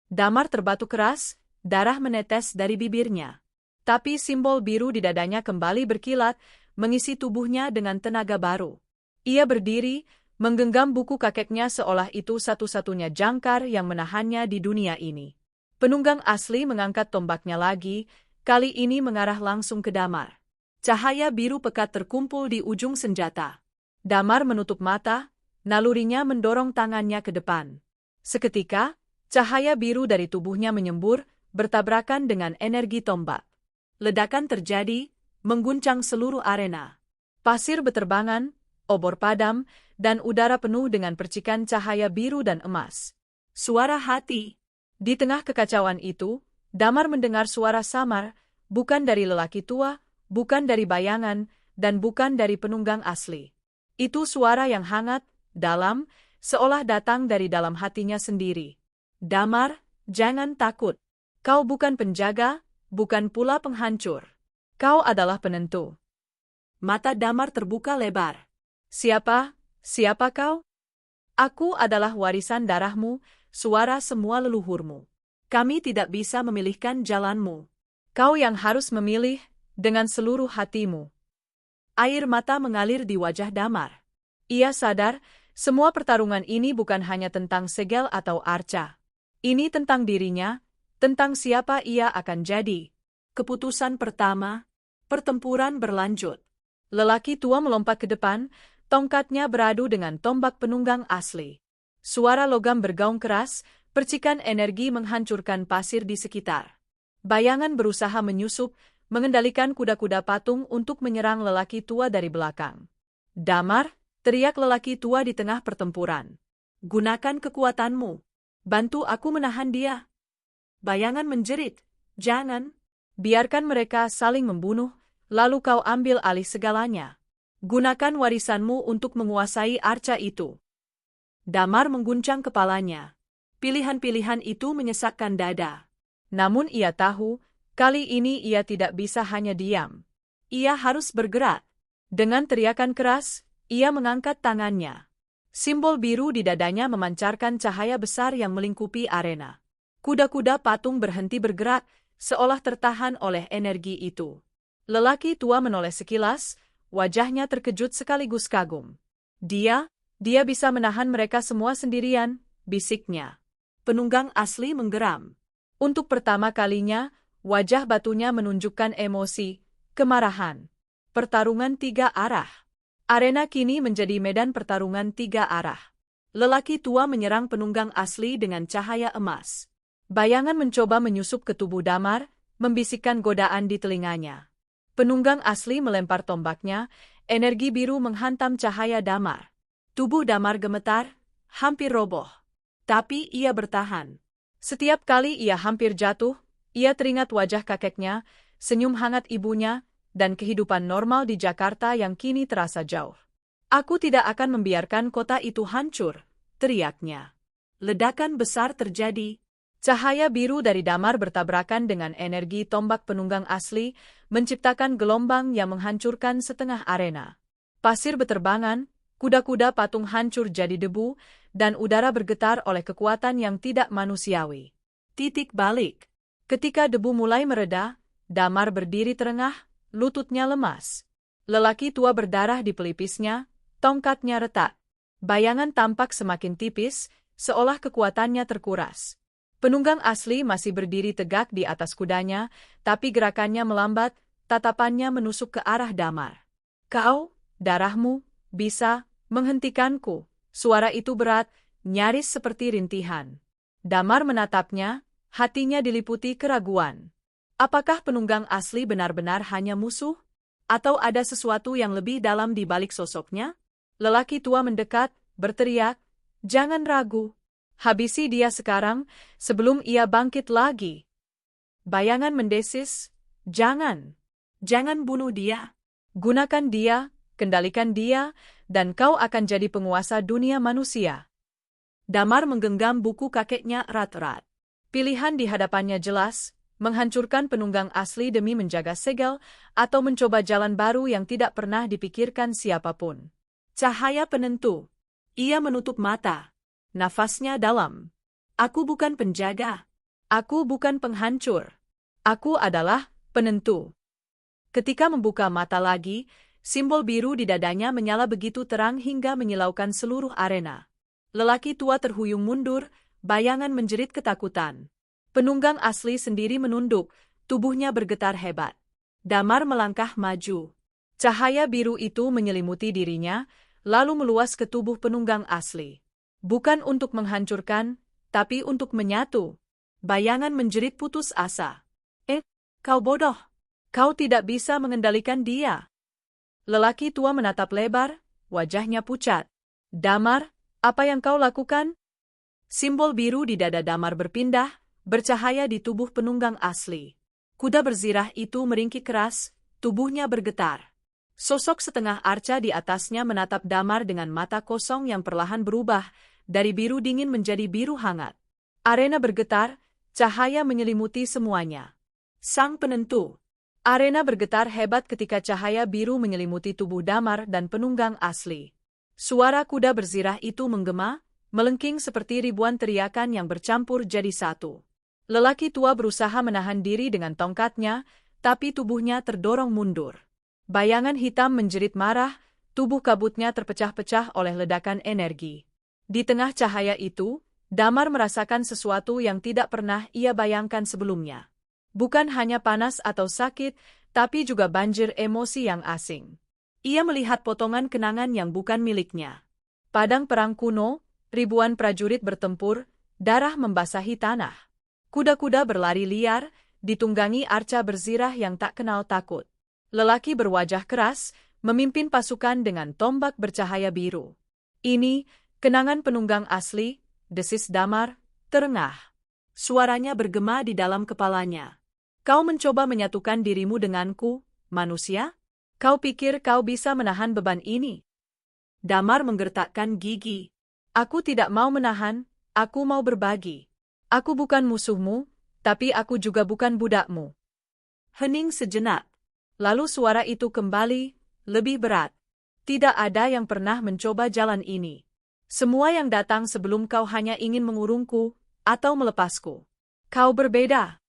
Speaker 1: Damar terbatu keras, darah menetes dari bibirnya. Tapi simbol biru di dadanya kembali berkilat, mengisi tubuhnya dengan tenaga baru. Ia berdiri, menggenggam buku kakeknya seolah itu satu-satunya jangkar yang menahannya di dunia ini. Penunggang asli mengangkat tombaknya lagi, kali ini mengarah langsung ke Damar. Cahaya biru pekat terkumpul di ujung senjata. Damar menutup mata, nalurinya mendorong tangannya ke depan. Seketika, cahaya biru dari tubuhnya menyembur, bertabrakan dengan energi tombak. Ledakan terjadi, mengguncang seluruh arena. Pasir beterbangan, obor padam, dan udara penuh dengan percikan cahaya biru dan emas. Suara hati. Di tengah kekacauan itu, Damar mendengar suara samar, bukan dari lelaki tua, bukan dari bayangan, dan bukan dari penunggang asli. Itu suara yang hangat, dalam, seolah datang dari dalam hatinya sendiri. Damar, jangan takut. Kau bukan penjaga, bukan pula penghancur. Kau adalah penentu. Mata Damar terbuka lebar. Siapa kau? Aku adalah warisan darahmu, suara semua leluhurmu. Kami tidak bisa memilihkan jalanmu. Kau yang harus memilih, dengan seluruh hatimu. Air mata mengalir di wajah Damar. Ia sadar, semua pertarungan ini bukan hanya tentang segel atau arca. Ini tentang dirinya, tentang siapa ia akan jadi. Keputusan pertama, pertempuran berlanjut. Lelaki tua melompat ke depan, tongkatnya beradu dengan tombak penunggang asli. Suara logam bergaung keras, percikan energi menghancurkan pasir di sekitar. Bayangan berusaha menyusup, mengendalikan kuda-kuda patung untuk menyerang lelaki tua dari belakang. Damar, teriak lelaki tua di tengah pertempuran. Gunakan kekuatanmu. Bantu aku menahan dia. Bayangan menjerit. Jangan. Biarkan mereka saling membunuh, lalu kau ambil alih segalanya. Gunakan warisanmu untuk menguasai arca itu. Damar mengguncang kepalanya. Pilihan-pilihan itu menyesakkan dada. Namun ia tahu, kali ini ia tidak bisa hanya diam. Ia harus bergerak. Dengan teriakan keras, ia mengangkat tangannya. Simbol biru di dadanya memancarkan cahaya besar yang melingkupi arena. Kuda-kuda patung berhenti bergerak, seolah tertahan oleh energi itu. Lelaki tua menoleh sekilas, wajahnya terkejut sekaligus kagum. Dia bisa menahan mereka semua sendirian, bisiknya. Penunggang asli menggeram. Untuk pertama kalinya, wajah batunya menunjukkan emosi, kemarahan. Pertarungan 3 arah. Arena kini menjadi medan pertarungan 3 arah. Lelaki tua menyerang penunggang asli dengan cahaya emas. Bayangan mencoba menyusup ke tubuh Damar, membisikkan godaan di telinganya. Penunggang asli melempar tombaknya, energi biru menghantam cahaya Damar. Tubuh Damar gemetar, hampir roboh. Tapi ia bertahan. Setiap kali ia hampir jatuh, ia teringat wajah kakeknya, senyum hangat ibunya, dan kehidupan normal di Jakarta yang kini terasa jauh. Aku tidak akan membiarkan kota itu hancur, teriaknya. Ledakan besar terjadi. Cahaya biru dari Damar bertabrakan dengan energi tombak penunggang asli, menciptakan gelombang yang menghancurkan setengah arena. Pasir beterbangan, kuda-kuda patung hancur jadi debu, dan udara bergetar oleh kekuatan yang tidak manusiawi. Titik balik. Ketika debu mulai mereda, Damar berdiri terengah, lututnya lemas. Lelaki tua berdarah di pelipisnya, tongkatnya retak. Bayangan tampak semakin tipis, seolah kekuatannya terkuras. Penunggang asli masih berdiri tegak di atas kudanya, tapi gerakannya melambat, tatapannya menusuk ke arah Damar. Kau, darahmu, bisa menghentikanku. Suara itu berat, nyaris seperti rintihan. Damar menatapnya, hatinya diliputi keraguan. Apakah penunggang asli benar-benar hanya musuh? Atau ada sesuatu yang lebih dalam di balik sosoknya? Lelaki tua mendekat, berteriak, "Jangan ragu. Habisi dia sekarang, sebelum ia bangkit lagi." Bayangan mendesis, "Jangan. Jangan bunuh dia. Gunakan dia, kendalikan dia, dan kau akan jadi penguasa dunia manusia." Damar menggenggam buku kakeknya erat-erat. Pilihan di hadapannya jelas, menghancurkan penunggang asli demi menjaga segel, atau mencoba jalan baru yang tidak pernah dipikirkan siapapun.
Speaker 2: Cahaya penentu. Ia menutup mata. Nafasnya dalam. Aku bukan penjaga.
Speaker 1: Aku bukan penghancur. Aku adalah penentu. Ketika membuka mata lagi, simbol biru di dadanya menyala begitu terang hingga menyilaukan seluruh arena. Lelaki tua terhuyung mundur, bayangan menjerit ketakutan. Penunggang asli sendiri menunduk, tubuhnya bergetar hebat. Damar melangkah maju. Cahaya biru itu menyelimuti dirinya, lalu meluas ke tubuh penunggang asli. Bukan untuk menghancurkan, tapi untuk menyatu. Bayangan menjerit putus asa. Kau bodoh. Kau tidak bisa mengendalikan dia. Lelaki tua menatap lebar, wajahnya pucat. Damar, apa yang kau lakukan? Simbol biru di dada Damar berpindah, bercahaya di tubuh penunggang asli. Kuda berzirah itu meringkik keras, tubuhnya bergetar. Sosok setengah arca di atasnya menatap Damar dengan mata kosong yang perlahan berubah, dari biru dingin menjadi biru hangat. Arena bergetar, cahaya menyelimuti semuanya. Sang penentu. Arena bergetar hebat ketika cahaya biru menyelimuti tubuh Damar dan penunggang asli. Suara kuda berzirah itu menggema, melengking seperti ribuan teriakan yang bercampur jadi satu. Lelaki tua berusaha menahan diri dengan tongkatnya, tapi tubuhnya terdorong mundur. Bayangan hitam menjerit marah, tubuh kabutnya terpecah-pecah oleh ledakan energi. Di tengah cahaya itu, Damar merasakan sesuatu yang tidak pernah ia bayangkan sebelumnya. Bukan hanya panas atau sakit, tapi juga banjir emosi yang asing. Ia melihat potongan kenangan yang bukan miliknya. Padang perang kuno, ribuan prajurit bertempur, darah membasahi tanah. Kuda-kuda berlari liar, ditunggangi arca berzirah yang tak kenal takut. Lelaki berwajah keras, memimpin pasukan dengan tombak bercahaya biru. Ini, kenangan penunggang asli, desis Damar, terengah. Suaranya bergema di dalam kepalanya. Kau mencoba menyatukan dirimu denganku, manusia? Kau pikir kau bisa menahan beban ini? Damar menggertakkan gigi. Aku tidak mau menahan, aku mau berbagi. Aku bukan musuhmu, tapi aku juga bukan budakmu. Hening sejenak. Lalu suara itu kembali, lebih berat. Tidak ada yang pernah mencoba jalan ini. Semua yang datang sebelum kau hanya ingin mengurungku, atau melepasku. Kau berbeda.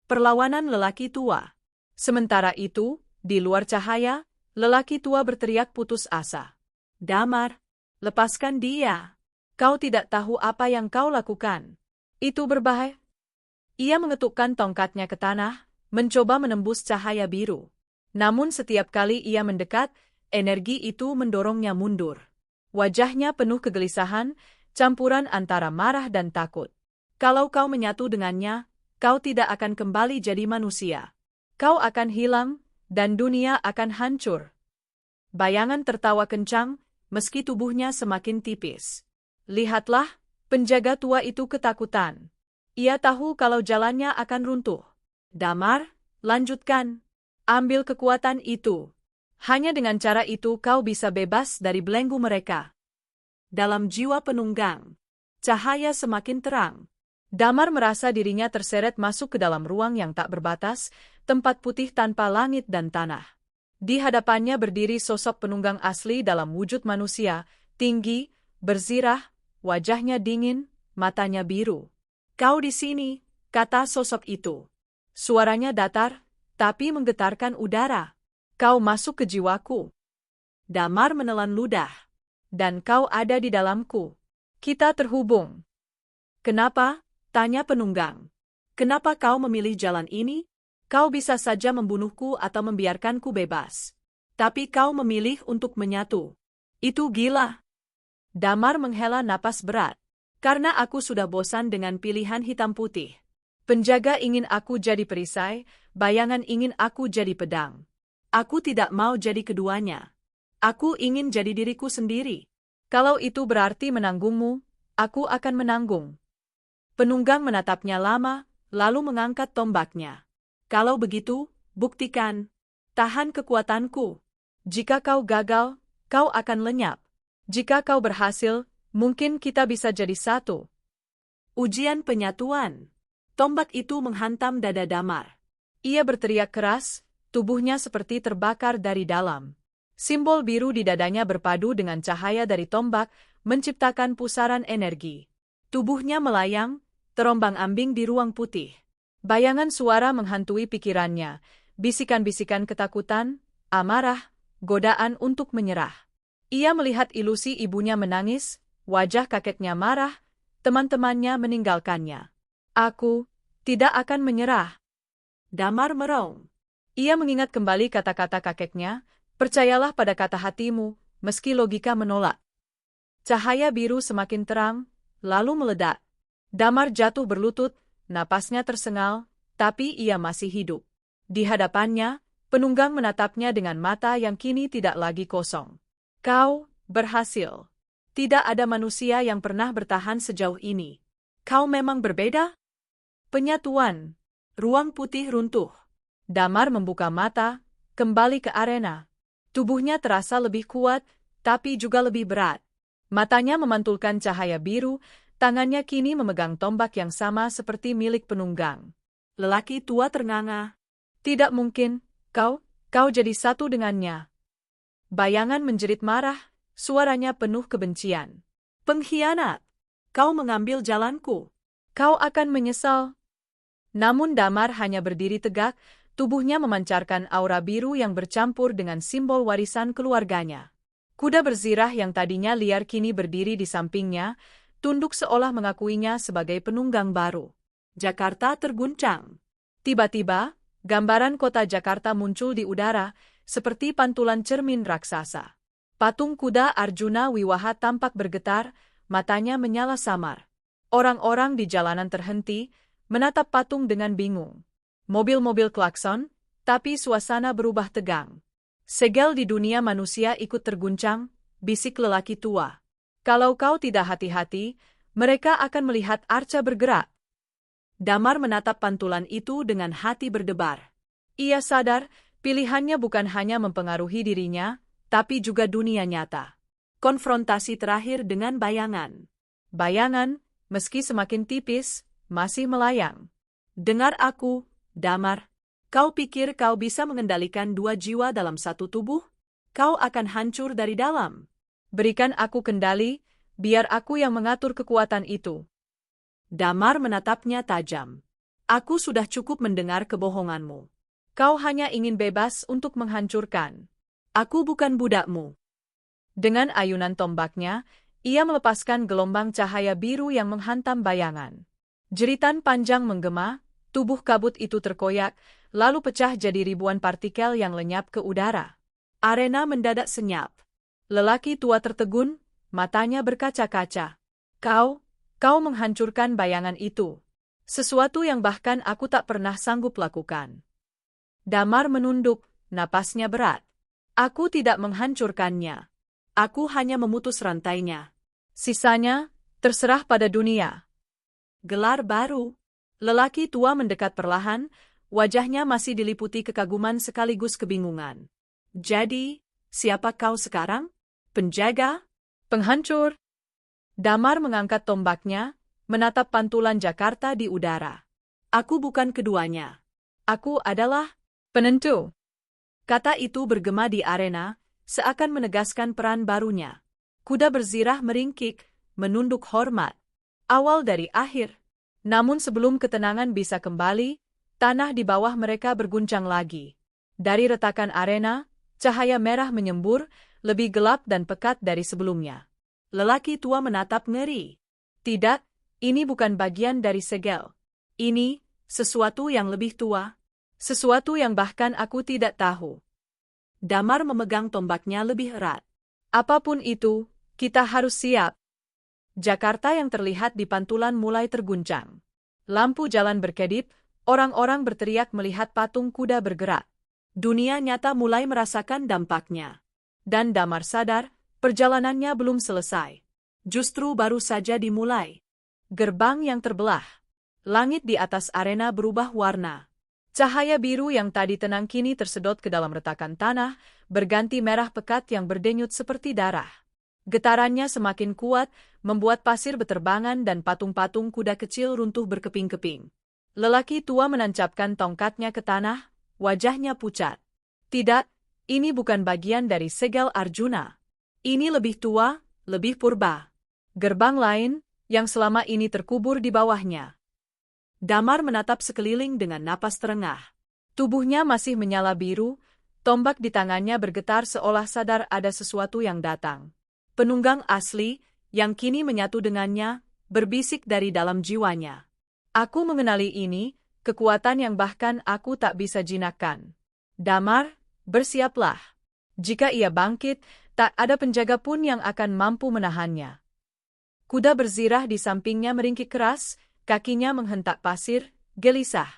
Speaker 1: Perlawanan lelaki tua. Sementara itu, di luar cahaya, lelaki tua berteriak putus asa. Damar, lepaskan dia. Kau tidak tahu apa yang kau lakukan. Itu berbahaya. Ia mengetukkan tongkatnya ke tanah, mencoba menembus cahaya biru. Namun setiap kali ia mendekat, energi itu mendorongnya mundur. Wajahnya penuh kegelisahan, campuran antara marah dan takut. Kalau kau menyatu dengannya, kau tidak akan kembali jadi manusia. Kau akan hilang, dan dunia akan hancur. Bayangan tertawa kencang, meski tubuhnya semakin tipis. Lihatlah, penjaga tua itu ketakutan. Ia tahu kalau jalannya akan runtuh. Damar, lanjutkan. Ambil kekuatan itu. Hanya dengan cara itu kau bisa bebas dari belenggu mereka. Dalam jiwa penunggang, cahaya semakin terang. Damar merasa dirinya terseret masuk ke dalam ruang yang tak berbatas, tempat putih tanpa langit dan tanah. Di hadapannya berdiri sosok penunggang asli dalam wujud manusia, tinggi, berzirah, wajahnya dingin, matanya biru. Kau di sini, kata sosok itu. Suaranya datar, tapi menggetarkan udara. Kau masuk ke jiwaku. Damar menelan ludah. Dan kau ada di dalamku. Kita terhubung. Kenapa? Tanya penunggang. Kenapa kau memilih jalan ini? Kau bisa saja membunuhku atau membiarkanku bebas. Tapi kau memilih untuk menyatu. Itu gila. Damar menghela napas berat. Karena aku sudah bosan dengan pilihan hitam putih. Penjaga ingin aku jadi perisai, bayangan ingin aku jadi pedang. Aku tidak mau jadi keduanya. Aku ingin jadi diriku sendiri. Kalau itu berarti menanggungmu, aku akan menanggung. Penunggang menatapnya lama, lalu mengangkat tombaknya. Kalau begitu, buktikan. Tahan kekuatanku. Jika kau gagal, kau akan lenyap. Jika kau berhasil, mungkin kita bisa jadi satu. Ujian penyatuan.
Speaker 2: Tombak itu menghantam dada Damar.
Speaker 1: Ia berteriak keras, tubuhnya seperti terbakar dari dalam. Simbol biru di dadanya berpadu dengan cahaya dari tombak, menciptakan pusaran energi. Tubuhnya melayang, terombang-ambing di ruang putih. Bayangan suara menghantui pikirannya, bisikan-bisikan ketakutan, amarah, godaan untuk menyerah. Ia melihat ilusi ibunya menangis, wajah kakeknya marah, teman-temannya meninggalkannya. Aku tidak akan menyerah.
Speaker 2: Damar meraung.
Speaker 1: Ia mengingat kembali kata-kata kakeknya, percayalah pada kata hatimu, meski logika menolak. Cahaya biru semakin terang, lalu meledak. Damar jatuh berlutut, napasnya tersengal, tapi ia masih hidup. Di hadapannya, penunggang menatapnya dengan mata yang kini tidak lagi kosong. Kau berhasil. Tidak ada manusia yang pernah bertahan sejauh ini. Kau memang berbeda? Penyatuan. Ruang putih runtuh. Damar membuka mata, kembali ke arena. Tubuhnya terasa lebih kuat, tapi juga lebih berat. Matanya memantulkan cahaya biru, tangannya kini memegang tombak yang sama seperti milik penunggang.
Speaker 2: Lelaki tua ternganga.
Speaker 1: Tidak mungkin, kau jadi satu dengannya. Bayangan menjerit marah, suaranya penuh kebencian.
Speaker 2: Pengkhianat! Kau mengambil jalanku.
Speaker 1: Kau akan menyesal. Namun Damar hanya berdiri tegak, tubuhnya memancarkan aura biru yang bercampur dengan simbol warisan keluarganya. Kuda berzirah yang tadinya liar kini berdiri di sampingnya, tunduk seolah mengakuinya sebagai penunggang baru.
Speaker 2: Jakarta terguncang.
Speaker 1: Tiba-tiba, gambaran kota Jakarta muncul di udara, seperti pantulan cermin raksasa. Patung kuda Arjuna Wiwaha tampak bergetar, matanya menyala samar. Orang-orang di jalanan terhenti, menatap patung dengan bingung. Mobil-mobil klakson, tapi suasana berubah tegang. Segel di dunia manusia ikut terguncang, bisik lelaki tua. Kalau kau tidak hati-hati, mereka akan melihat arca bergerak.
Speaker 2: Damar menatap pantulan itu dengan hati berdebar.
Speaker 1: Ia sadar, pilihannya bukan hanya mempengaruhi dirinya, tapi juga dunia nyata.
Speaker 2: Konfrontasi terakhir dengan bayangan.
Speaker 1: Bayangan, meski semakin tipis, masih melayang.
Speaker 2: Dengar aku, Damar. Kau pikir kau bisa mengendalikan dua jiwa dalam satu tubuh? Kau akan hancur dari dalam.
Speaker 1: Berikan aku kendali, biar aku yang mengatur kekuatan itu.
Speaker 2: Damar menatapnya tajam. Aku sudah cukup mendengar kebohonganmu.
Speaker 1: Kau hanya ingin bebas untuk menghancurkan.
Speaker 2: Aku bukan budakmu.
Speaker 1: Dengan ayunan tombaknya, ia melepaskan gelombang cahaya biru yang menghantam bayangan. Jeritan panjang menggema, tubuh kabut itu terkoyak, lalu pecah jadi ribuan partikel yang lenyap ke udara.
Speaker 2: Arena mendadak senyap.
Speaker 1: Lelaki tua tertegun, matanya berkaca-kaca. Kau menghancurkan bayangan itu. Sesuatu yang bahkan aku tak pernah sanggup lakukan. Damar menunduk, napasnya berat. Aku tidak menghancurkannya.
Speaker 2: Aku hanya memutus rantainya.
Speaker 1: Sisanya, terserah pada dunia.
Speaker 2: Gelar baru. Lelaki tua mendekat perlahan, wajahnya masih diliputi kekaguman sekaligus kebingungan. Jadi, siapa kau sekarang? Penjaga?
Speaker 1: Penghancur? Damar mengangkat tombaknya, menatap pantulan Jakarta di udara.
Speaker 2: Aku bukan keduanya.
Speaker 1: Aku adalah penentu. Kata itu bergema di arena, seakan menegaskan peran barunya. Kuda berzirah meringkik, menunduk hormat. Awal dari akhir. Namun sebelum ketenangan bisa kembali, tanah di bawah mereka berguncang lagi. Dari retakan arena, cahaya merah menyembur, lebih gelap dan pekat dari sebelumnya.
Speaker 2: Lelaki tua menatap ngeri.
Speaker 1: Tidak, ini bukan bagian dari segel. Ini, sesuatu yang lebih tua. Sesuatu yang bahkan aku tidak tahu.
Speaker 2: Damar memegang tombaknya lebih erat.
Speaker 1: Apapun itu, kita harus siap. Jakarta yang terlihat di pantulan mulai terguncang. Lampu jalan berkedip, orang-orang berteriak melihat patung kuda bergerak.
Speaker 2: Dunia nyata mulai merasakan dampaknya.
Speaker 1: Dan Damar sadar, perjalanannya belum selesai.
Speaker 2: Justru baru saja dimulai.
Speaker 1: Gerbang yang terbelah. Langit di atas arena berubah warna. Cahaya biru yang tadi tenang kini tersedot ke dalam retakan tanah, berganti merah pekat yang berdenyut seperti darah. Getarannya semakin kuat, membuat pasir beterbangan dan patung-patung kuda kecil runtuh berkeping-keping. Lelaki tua menancapkan tongkatnya ke tanah, wajahnya pucat. Tidak, ini bukan bagian dari segel Arjuna. Ini lebih tua, lebih purba. Gerbang lain, yang selama ini terkubur di bawahnya. Damar menatap sekeliling dengan napas terengah. Tubuhnya masih menyala biru, tombak di tangannya bergetar seolah sadar ada sesuatu yang datang. Penunggang asli, yang kini menyatu dengannya, berbisik dari dalam jiwanya. Aku mengenali ini, kekuatan yang bahkan aku tak bisa jinakkan. Damar, bersiaplah. Jika ia bangkit, tak ada penjaga pun yang akan mampu menahannya. Kuda berzirah di sampingnya meringkik keras, kakinya menghentak pasir, gelisah.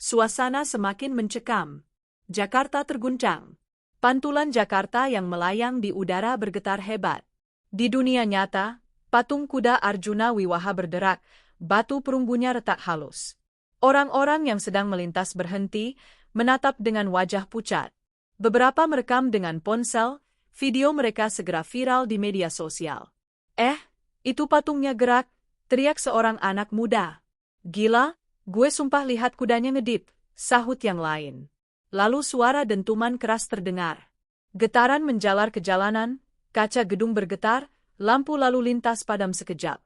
Speaker 1: Suasana semakin mencekam. Jakarta terguncang. Pantulan Jakarta yang melayang di udara bergetar hebat. Di dunia nyata, patung kuda Arjuna Wiwaha berderak, batu perunggunya retak halus. Orang-orang yang sedang melintas berhenti, menatap dengan wajah pucat. Beberapa merekam dengan ponsel, video mereka segera viral di media sosial. Itu patungnya gerak, teriak seorang anak muda. Gila, gue sumpah lihat kudanya ngedip, sahut yang lain. Lalu suara dentuman keras terdengar. Getaran menjalar ke jalanan, kaca gedung bergetar, lampu lalu lintas padam sekejap.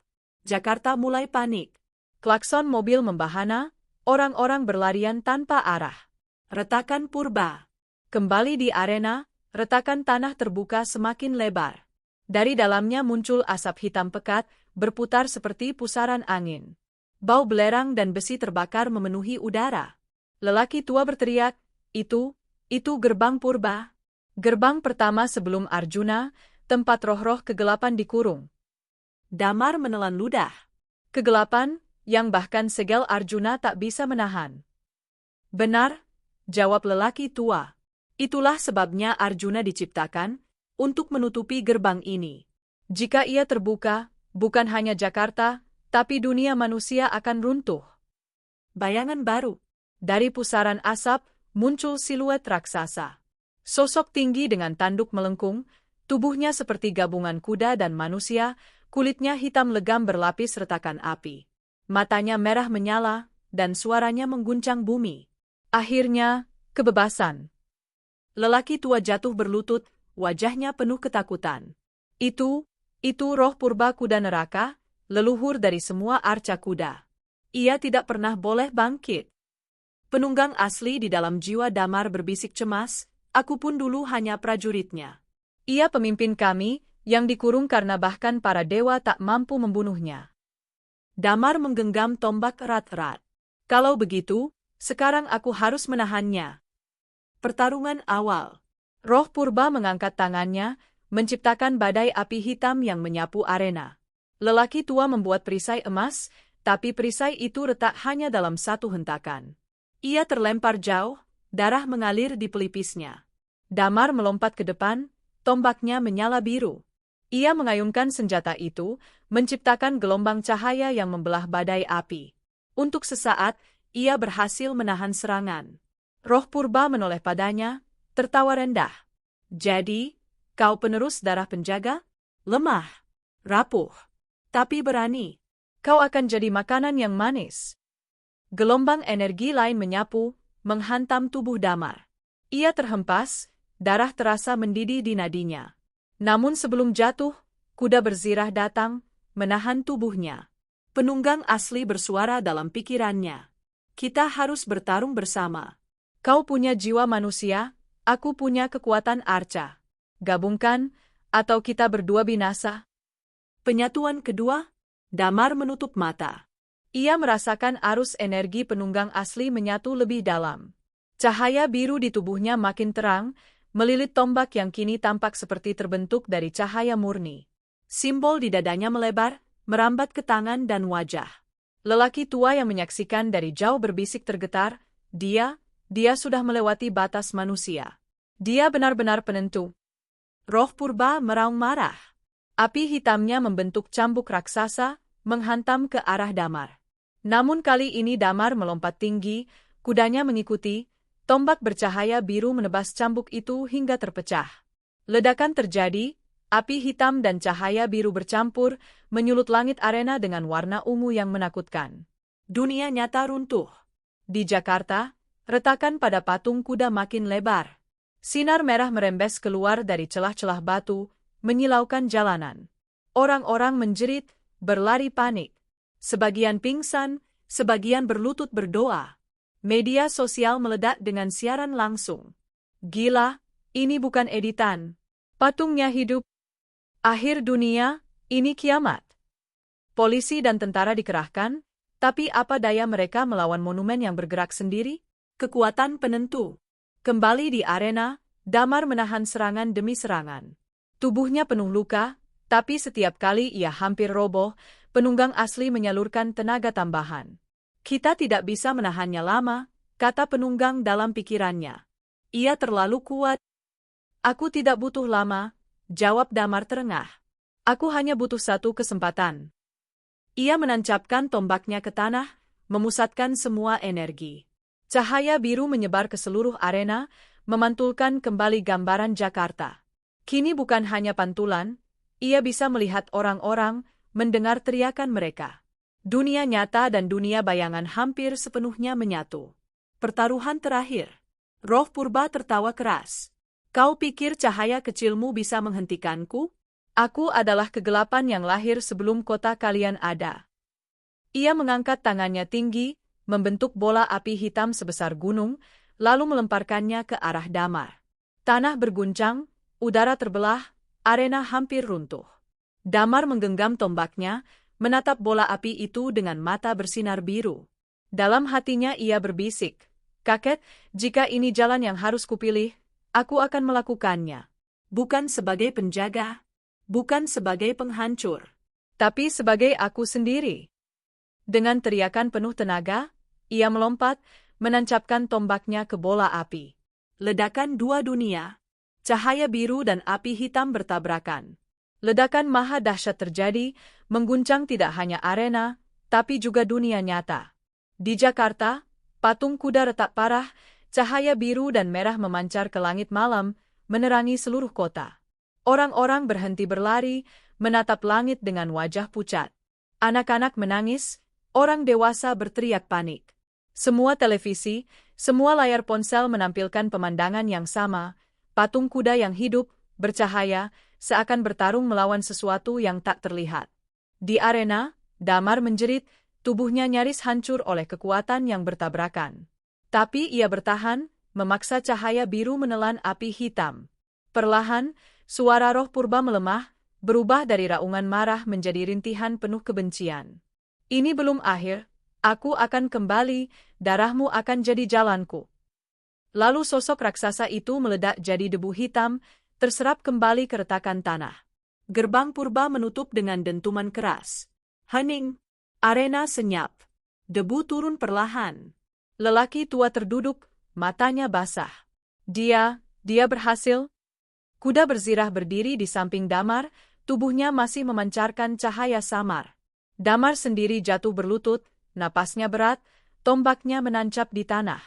Speaker 1: Jakarta mulai panik. Klakson mobil membahana, orang-orang berlarian tanpa arah. Retakan purba. Kembali di arena, retakan tanah terbuka semakin lebar. Dari dalamnya muncul asap hitam pekat, berputar seperti pusaran angin. Bau belerang dan besi terbakar memenuhi udara. Lelaki tua berteriak, itu gerbang purba. Gerbang pertama sebelum Arjuna, tempat roh-roh kegelapan dikurung. Damar menelan ludah. Kegelapan, yang bahkan segel Arjuna tak bisa menahan. Benar, jawab lelaki tua. Itulah sebabnya Arjuna diciptakan, untuk menutupi gerbang ini. Jika ia terbuka, bukan hanya Jakarta, tapi dunia manusia akan runtuh. Bayangan baru. Dari pusaran asap, muncul siluet raksasa. Sosok tinggi dengan tanduk melengkung, tubuhnya seperti gabungan kuda dan manusia, kulitnya hitam legam berlapis retakan api. Matanya merah menyala, dan suaranya mengguncang bumi. Akhirnya, kebebasan. Lelaki tua jatuh berlutut, wajahnya penuh ketakutan. Itu roh purba kuda neraka, leluhur dari semua arca kuda. Ia tidak pernah boleh bangkit. Penunggang asli di dalam jiwa Damar berbisik cemas, aku pun dulu hanya prajuritnya. Ia pemimpin kami, yang dikurung karena bahkan para dewa tak mampu membunuhnya. Damar menggenggam tombak erat-erat. Kalau begitu, sekarang aku harus menahannya. Pertarungan awal. Roh purba mengangkat tangannya, menciptakan badai api hitam yang menyapu arena. Lelaki tua membuat perisai emas, tapi perisai itu retak hanya dalam satu hentakan. Ia terlempar jauh, darah mengalir di pelipisnya. Damar melompat ke depan, tombaknya menyala biru. Ia mengayunkan senjata itu, menciptakan gelombang cahaya yang membelah badai api. Untuk sesaat, ia berhasil menahan serangan. Roh purba menoleh padanya, tertawa rendah. Jadi, kau penerus darah penjaga? Lemah, rapuh. Tapi berani, kau akan jadi makanan yang manis. Gelombang energi lain menyapu, menghantam tubuh Damar. Ia terhempas, darah terasa mendidih di nadinya. Namun sebelum jatuh, kuda berzirah datang, menahan tubuhnya. Penunggang asli bersuara dalam pikirannya. Kita harus bertarung bersama. Kau punya jiwa manusia, aku punya kekuatan arca. Gabungkan, atau kita berdua binasa. Penyatuan kedua, Damar menutup mata. Ia merasakan arus energi penunggang asli menyatu lebih dalam. Cahaya biru di tubuhnya makin terang, melilit tombak yang kini tampak seperti terbentuk dari cahaya murni. Simbol di dadanya melebar, merambat ke tangan dan wajah. Lelaki tua yang menyaksikan dari jauh berbisik tergetar, dia sudah melewati batas manusia. Dia benar-benar penentu. Roh purba meraung marah. Api hitamnya membentuk cambuk raksasa, menghantam ke arah Damar. Namun kali ini Damar melompat tinggi, kudanya mengikuti, tombak bercahaya biru menebas cambuk itu hingga terpecah. Ledakan terjadi, api hitam dan cahaya biru bercampur, menyulut langit arena dengan warna ungu yang menakutkan. Dunia nyata runtuh. Di Jakarta, retakan pada patung kuda makin lebar. Sinar merah merembes keluar dari celah-celah batu, menyilaukan jalanan. Orang-orang menjerit, berlari panik. Sebagian pingsan, sebagian berlutut berdoa. Media sosial meledak dengan siaran langsung. Gila, ini bukan editan. Patungnya hidup. Akhir dunia, ini kiamat. Polisi dan tentara dikerahkan, tapi apa daya mereka melawan monumen yang bergerak sendiri? Kekuatan penentu. Kembali di arena, Damar menahan serangan demi serangan. Tubuhnya penuh luka, tapi setiap kali ia hampir roboh, penunggang asli menyalurkan tenaga tambahan. Kita tidak bisa menahannya lama, kata penunggang dalam pikirannya. Ia terlalu kuat. Aku tidak butuh lama, jawab Damar terengah. Aku hanya butuh satu kesempatan. Ia menancapkan tombaknya ke tanah, memusatkan semua energi. Cahaya biru menyebar ke seluruh arena, memantulkan kembali gambaran Jakarta. Kini bukan hanya pantulan, ia bisa melihat orang-orang, mendengar teriakan mereka. Dunia nyata dan dunia bayangan hampir sepenuhnya menyatu. Pertaruhan terakhir. Roh purba tertawa keras. Kau pikir cahaya kecilmu bisa menghentikanku? Aku adalah kegelapan yang lahir sebelum kota kalian ada. Ia mengangkat tangannya tinggi, membentuk bola api hitam sebesar gunung, lalu melemparkannya ke arah Damar. Tanah berguncang, udara terbelah, arena hampir runtuh. Damar menggenggam tombaknya, menatap bola api itu dengan mata bersinar biru. Dalam hatinya ia berbisik, "Kakek, jika ini jalan yang harus kupilih, aku akan melakukannya. Bukan sebagai penjaga, bukan sebagai penghancur, tapi sebagai aku sendiri." Dengan teriakan penuh tenaga, ia melompat, menancapkan tombaknya ke bola api. Ledakan dua dunia. Cahaya biru dan api hitam bertabrakan. Ledakan maha dahsyat terjadi, mengguncang tidak hanya arena, tapi juga dunia nyata. Di Jakarta, patung kuda retak parah, cahaya biru dan merah memancar ke langit malam, menerangi seluruh kota. Orang-orang berhenti berlari, menatap langit dengan wajah pucat. Anak-anak menangis, orang dewasa berteriak panik. Semua televisi, semua layar ponsel menampilkan pemandangan yang sama, patung kuda yang hidup, bercahaya, seakan bertarung melawan sesuatu yang tak terlihat. Di arena, Damar menjerit, tubuhnya nyaris hancur oleh kekuatan yang bertabrakan. Tapi ia bertahan, memaksa cahaya biru menelan api hitam. Perlahan, suara roh purba melemah, berubah dari raungan marah menjadi rintihan penuh kebencian. Ini belum akhir, aku akan kembali, darahmu akan jadi jalanku. Lalu sosok raksasa itu meledak jadi debu hitam, terserap kembali ke retakan tanah. Gerbang purba menutup dengan dentuman keras. Hening. Arena senyap. Debu turun perlahan. Lelaki tua terduduk, matanya basah. Dia berhasil. Kuda berzirah berdiri di samping Damar, tubuhnya masih memancarkan cahaya samar. Damar sendiri jatuh berlutut, napasnya berat, tombaknya menancap di tanah.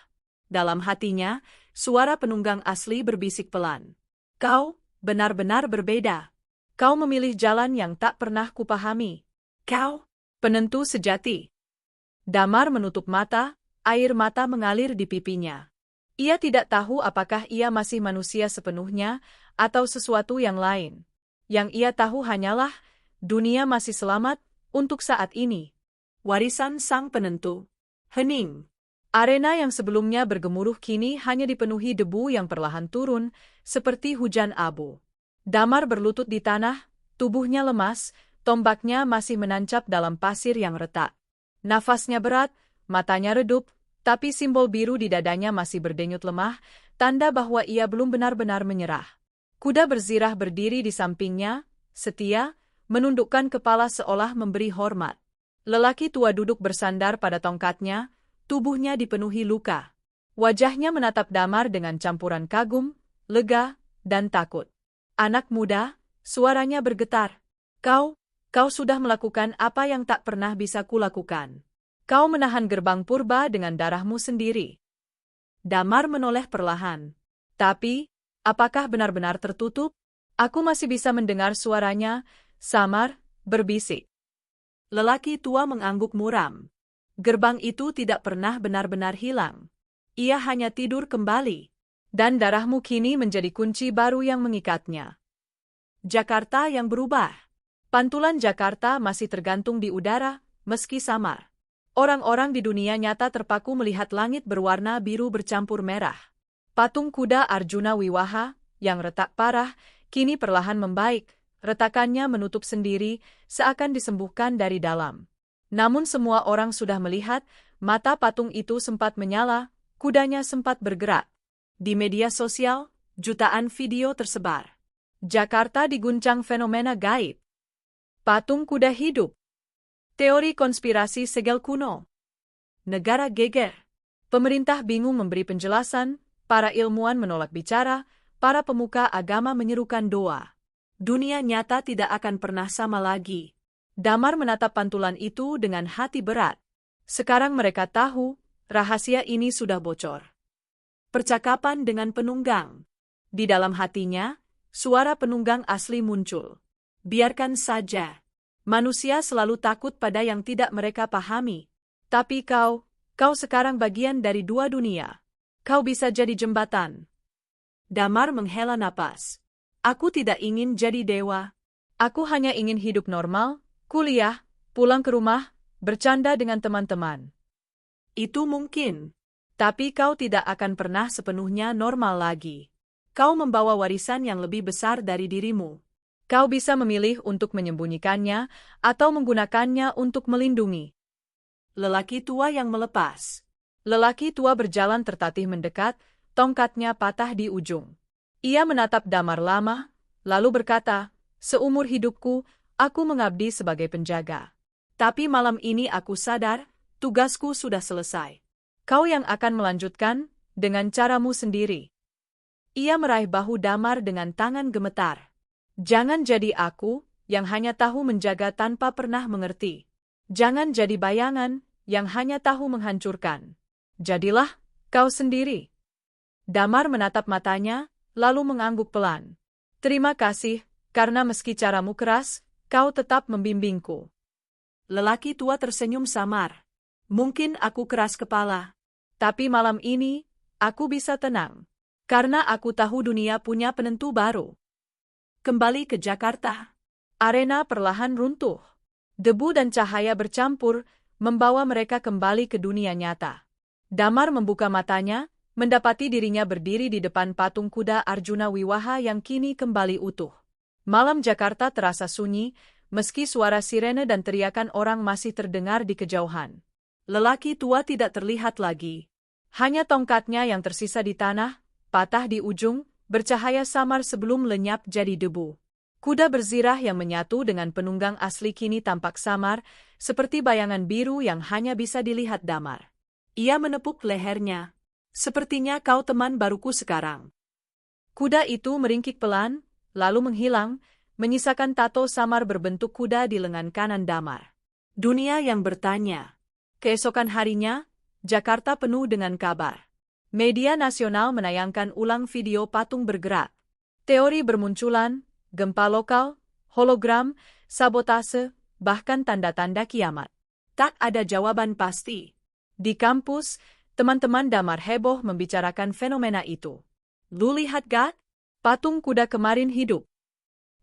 Speaker 1: Dalam hatinya, suara penunggang asli berbisik pelan. Kau benar-benar berbeda. Kau memilih jalan yang tak pernah kupahami. Kau penentu sejati. Damar menutup mata, air mata mengalir di pipinya. Ia tidak tahu apakah ia masih manusia sepenuhnya, atau sesuatu yang lain. Yang ia tahu hanyalah, dunia masih selamat, untuk saat ini. Warisan sang penentu. Hening. Arena yang sebelumnya bergemuruh kini hanya dipenuhi debu yang perlahan turun, seperti hujan abu. Damar berlutut di tanah, tubuhnya lemas, tombaknya masih menancap dalam pasir yang retak. Nafasnya berat, matanya redup, tapi simbol biru di dadanya masih berdenyut lemah, tanda bahwa ia belum benar-benar menyerah. Kuda berzirah berdiri di sampingnya, setia, menundukkan kepala seolah memberi hormat. Lelaki tua duduk bersandar pada tongkatnya, tubuhnya dipenuhi luka. Wajahnya menatap Damar dengan campuran kagum, lega, dan takut. Anak muda, suaranya bergetar. Kau sudah melakukan apa yang tak pernah bisa kulakukan. Kau menahan gerbang purba dengan darahmu sendiri. Damar menoleh perlahan. Tapi, apakah benar-benar tertutup? Aku masih bisa mendengar suaranya, samar, berbisik. Lelaki tua mengangguk muram.
Speaker 2: Gerbang itu tidak pernah benar-benar hilang. Ia hanya tidur kembali.
Speaker 1: Dan darahmu kini menjadi kunci baru yang mengikatnya.
Speaker 2: Jakarta yang berubah.
Speaker 1: Pantulan Jakarta masih tergantung di udara, meski samar. Orang-orang di dunia nyata terpaku melihat langit berwarna biru bercampur merah. Patung kuda Arjuna Wiwaha, yang retak parah, kini perlahan membaik, retakannya menutup sendiri, seakan disembuhkan dari dalam. Namun semua orang sudah melihat, mata patung itu sempat menyala, kudanya sempat bergerak.
Speaker 2: Di media sosial, jutaan video tersebar.
Speaker 1: Jakarta diguncang fenomena gaib. Patung kuda hidup. Teori konspirasi segel kuno. Negara geger. Pemerintah bingung memberi penjelasan, para ilmuwan menolak bicara, para pemuka agama menyerukan doa.
Speaker 2: Dunia nyata tidak akan pernah sama lagi.
Speaker 1: Damar menatap pantulan itu dengan hati berat. Sekarang mereka tahu, rahasia ini sudah bocor.
Speaker 2: Percakapan dengan penunggang.
Speaker 1: Di dalam hatinya, suara penunggang asli muncul.
Speaker 2: Biarkan saja.
Speaker 1: Manusia selalu takut pada yang tidak mereka pahami. Tapi kau sekarang bagian dari dua dunia. Kau bisa jadi jembatan.
Speaker 2: Damar menghela napas. Aku tidak ingin jadi dewa.
Speaker 1: Aku hanya ingin hidup normal, kuliah, pulang ke rumah, bercanda dengan teman-teman.
Speaker 2: Itu mungkin.
Speaker 1: Tapi kau tidak akan pernah sepenuhnya normal lagi.
Speaker 2: Kau membawa warisan yang lebih besar dari dirimu.
Speaker 1: Kau bisa memilih untuk menyembunyikannya atau menggunakannya untuk melindungi.
Speaker 2: Lelaki tua yang melepas.
Speaker 1: Lelaki tua berjalan tertatih mendekat, tongkatnya patah di ujung. Ia menatap Damar lama, lalu berkata, "Seumur hidupku, aku mengabdi sebagai penjaga. Tapi malam ini aku sadar, tugasku sudah selesai. Kau yang akan melanjutkan, dengan caramu sendiri." Ia meraih bahu Damar dengan tangan gemetar. Jangan jadi aku, yang hanya tahu menjaga tanpa pernah mengerti. Jangan jadi bayangan, yang hanya tahu menghancurkan. Jadilah, kau sendiri. Damar menatap matanya, lalu mengangguk pelan. Terima kasih, karena meski caramu keras, kau tetap membimbingku.
Speaker 2: Lelaki tua tersenyum samar. Mungkin aku keras kepala.
Speaker 1: Tapi malam ini, aku bisa tenang. Karena aku tahu dunia punya penentu baru.
Speaker 2: Kembali ke Jakarta.
Speaker 1: Arena perlahan runtuh. Debu dan cahaya bercampur, membawa mereka kembali ke dunia nyata. Damar membuka matanya, mendapati dirinya berdiri di depan patung kuda Arjuna Wiwaha yang kini kembali utuh. Malam Jakarta terasa sunyi, meski suara sirene dan teriakan orang masih terdengar di kejauhan.
Speaker 2: Lelaki tua tidak terlihat lagi.
Speaker 1: Hanya tongkatnya yang tersisa di tanah, patah di ujung, bercahaya samar sebelum lenyap jadi debu. Kuda berzirah yang menyatu dengan penunggang asli kini tampak samar, seperti bayangan biru yang hanya bisa dilihat Damar.
Speaker 2: Ia menepuk lehernya. Sepertinya kau teman baruku sekarang.
Speaker 1: Kuda itu meringkik pelan, lalu menghilang, menyisakan tato samar berbentuk kuda di lengan kanan Damar.
Speaker 2: Dunia yang bertanya.
Speaker 1: Keesokan harinya, Jakarta penuh dengan kabar. Media nasional menayangkan ulang video patung bergerak. Teori bermunculan, gempa lokal, hologram, sabotase, bahkan tanda-tanda kiamat.
Speaker 2: Tak ada jawaban pasti.
Speaker 1: Di kampus, teman-teman Damar heboh membicarakan fenomena itu. Lu lihat gak? Patung kuda kemarin hidup.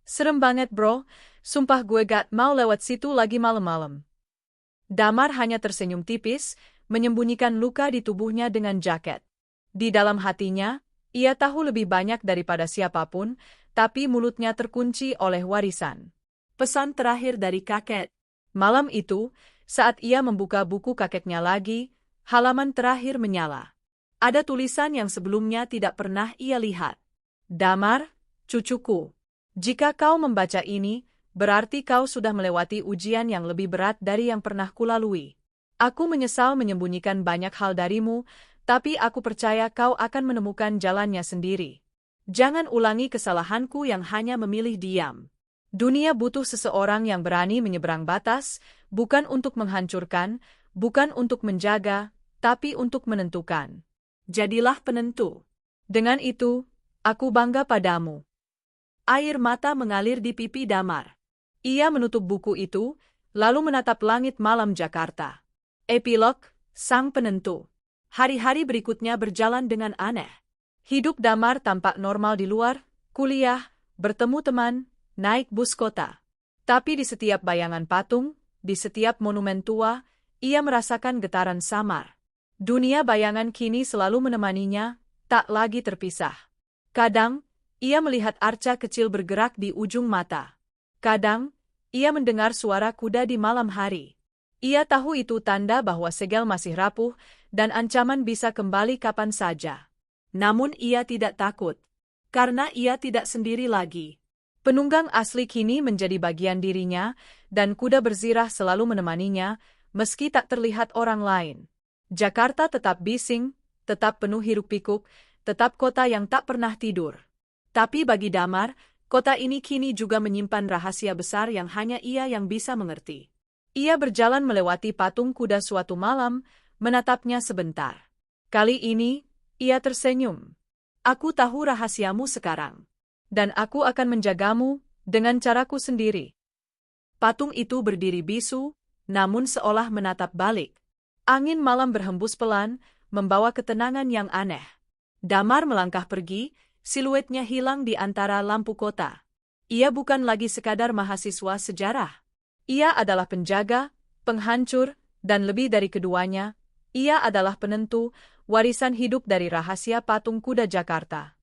Speaker 1: Serem banget bro, sumpah gue gak mau lewat situ lagi malam-malam. Damar hanya tersenyum tipis, menyembunyikan luka di tubuhnya dengan jaket. Di dalam hatinya, ia tahu lebih banyak daripada siapapun, tapi mulutnya terkunci oleh warisan.
Speaker 2: Pesan terakhir dari kakek.
Speaker 1: Malam itu, saat ia membuka buku kakeknya lagi, halaman terakhir menyala. Ada tulisan yang sebelumnya tidak pernah ia lihat. Damar, cucuku. Jika kau membaca ini, berarti kau sudah melewati ujian yang lebih berat dari yang pernah kulalui. Aku menyesal menyembunyikan banyak hal darimu, tapi aku percaya kau akan menemukan jalannya sendiri. Jangan ulangi kesalahanku yang hanya memilih diam. Dunia butuh seseorang yang berani menyeberang batas, bukan untuk menghancurkan, bukan untuk menjaga, tapi untuk menentukan.
Speaker 2: Jadilah penentu.
Speaker 1: Dengan itu, aku bangga padamu.
Speaker 2: Air mata mengalir di pipi Damar.
Speaker 1: Ia menutup buku itu, lalu menatap langit malam Jakarta.
Speaker 2: Epilog, Sang Penentu. Hari-hari berikutnya berjalan dengan aneh. Hidup Damar tampak normal di luar, kuliah, bertemu teman, naik bus kota. Tapi di setiap bayangan patung, di setiap monumen tua, ia merasakan getaran samar. Dunia bayangan kini selalu menemaninya, tak lagi terpisah. Kadang, ia melihat arca kecil bergerak di ujung mata. Kadang, ia mendengar suara kuda di malam hari. Ia tahu itu tanda bahwa segel masih rapuh dan ancaman bisa kembali kapan saja. Namun ia tidak takut, karena ia tidak sendiri lagi. Penunggang asli kini menjadi bagian dirinya, dan kuda berzirah selalu menemaninya, meski tak terlihat orang lain. Jakarta tetap bising, tetap penuh hiruk-pikuk, tetap kota yang tak pernah tidur. Tapi bagi Damar, kota ini kini juga menyimpan rahasia besar yang hanya ia yang bisa mengerti. Ia berjalan melewati patung kuda suatu malam, menatapnya sebentar. Kali ini, ia tersenyum. Aku tahu rahasiamu sekarang. Dan aku akan menjagamu dengan caraku sendiri. Patung itu berdiri bisu, namun seolah menatap balik. Angin malam berhembus pelan, membawa ketenangan yang aneh. Damar melangkah pergi, siluetnya hilang di antara lampu kota. Ia bukan lagi sekadar mahasiswa sejarah. Ia adalah penjaga, penghancur, dan lebih dari keduanya, ia adalah penentu, warisan hidup dari rahasia patung kuda Jakarta.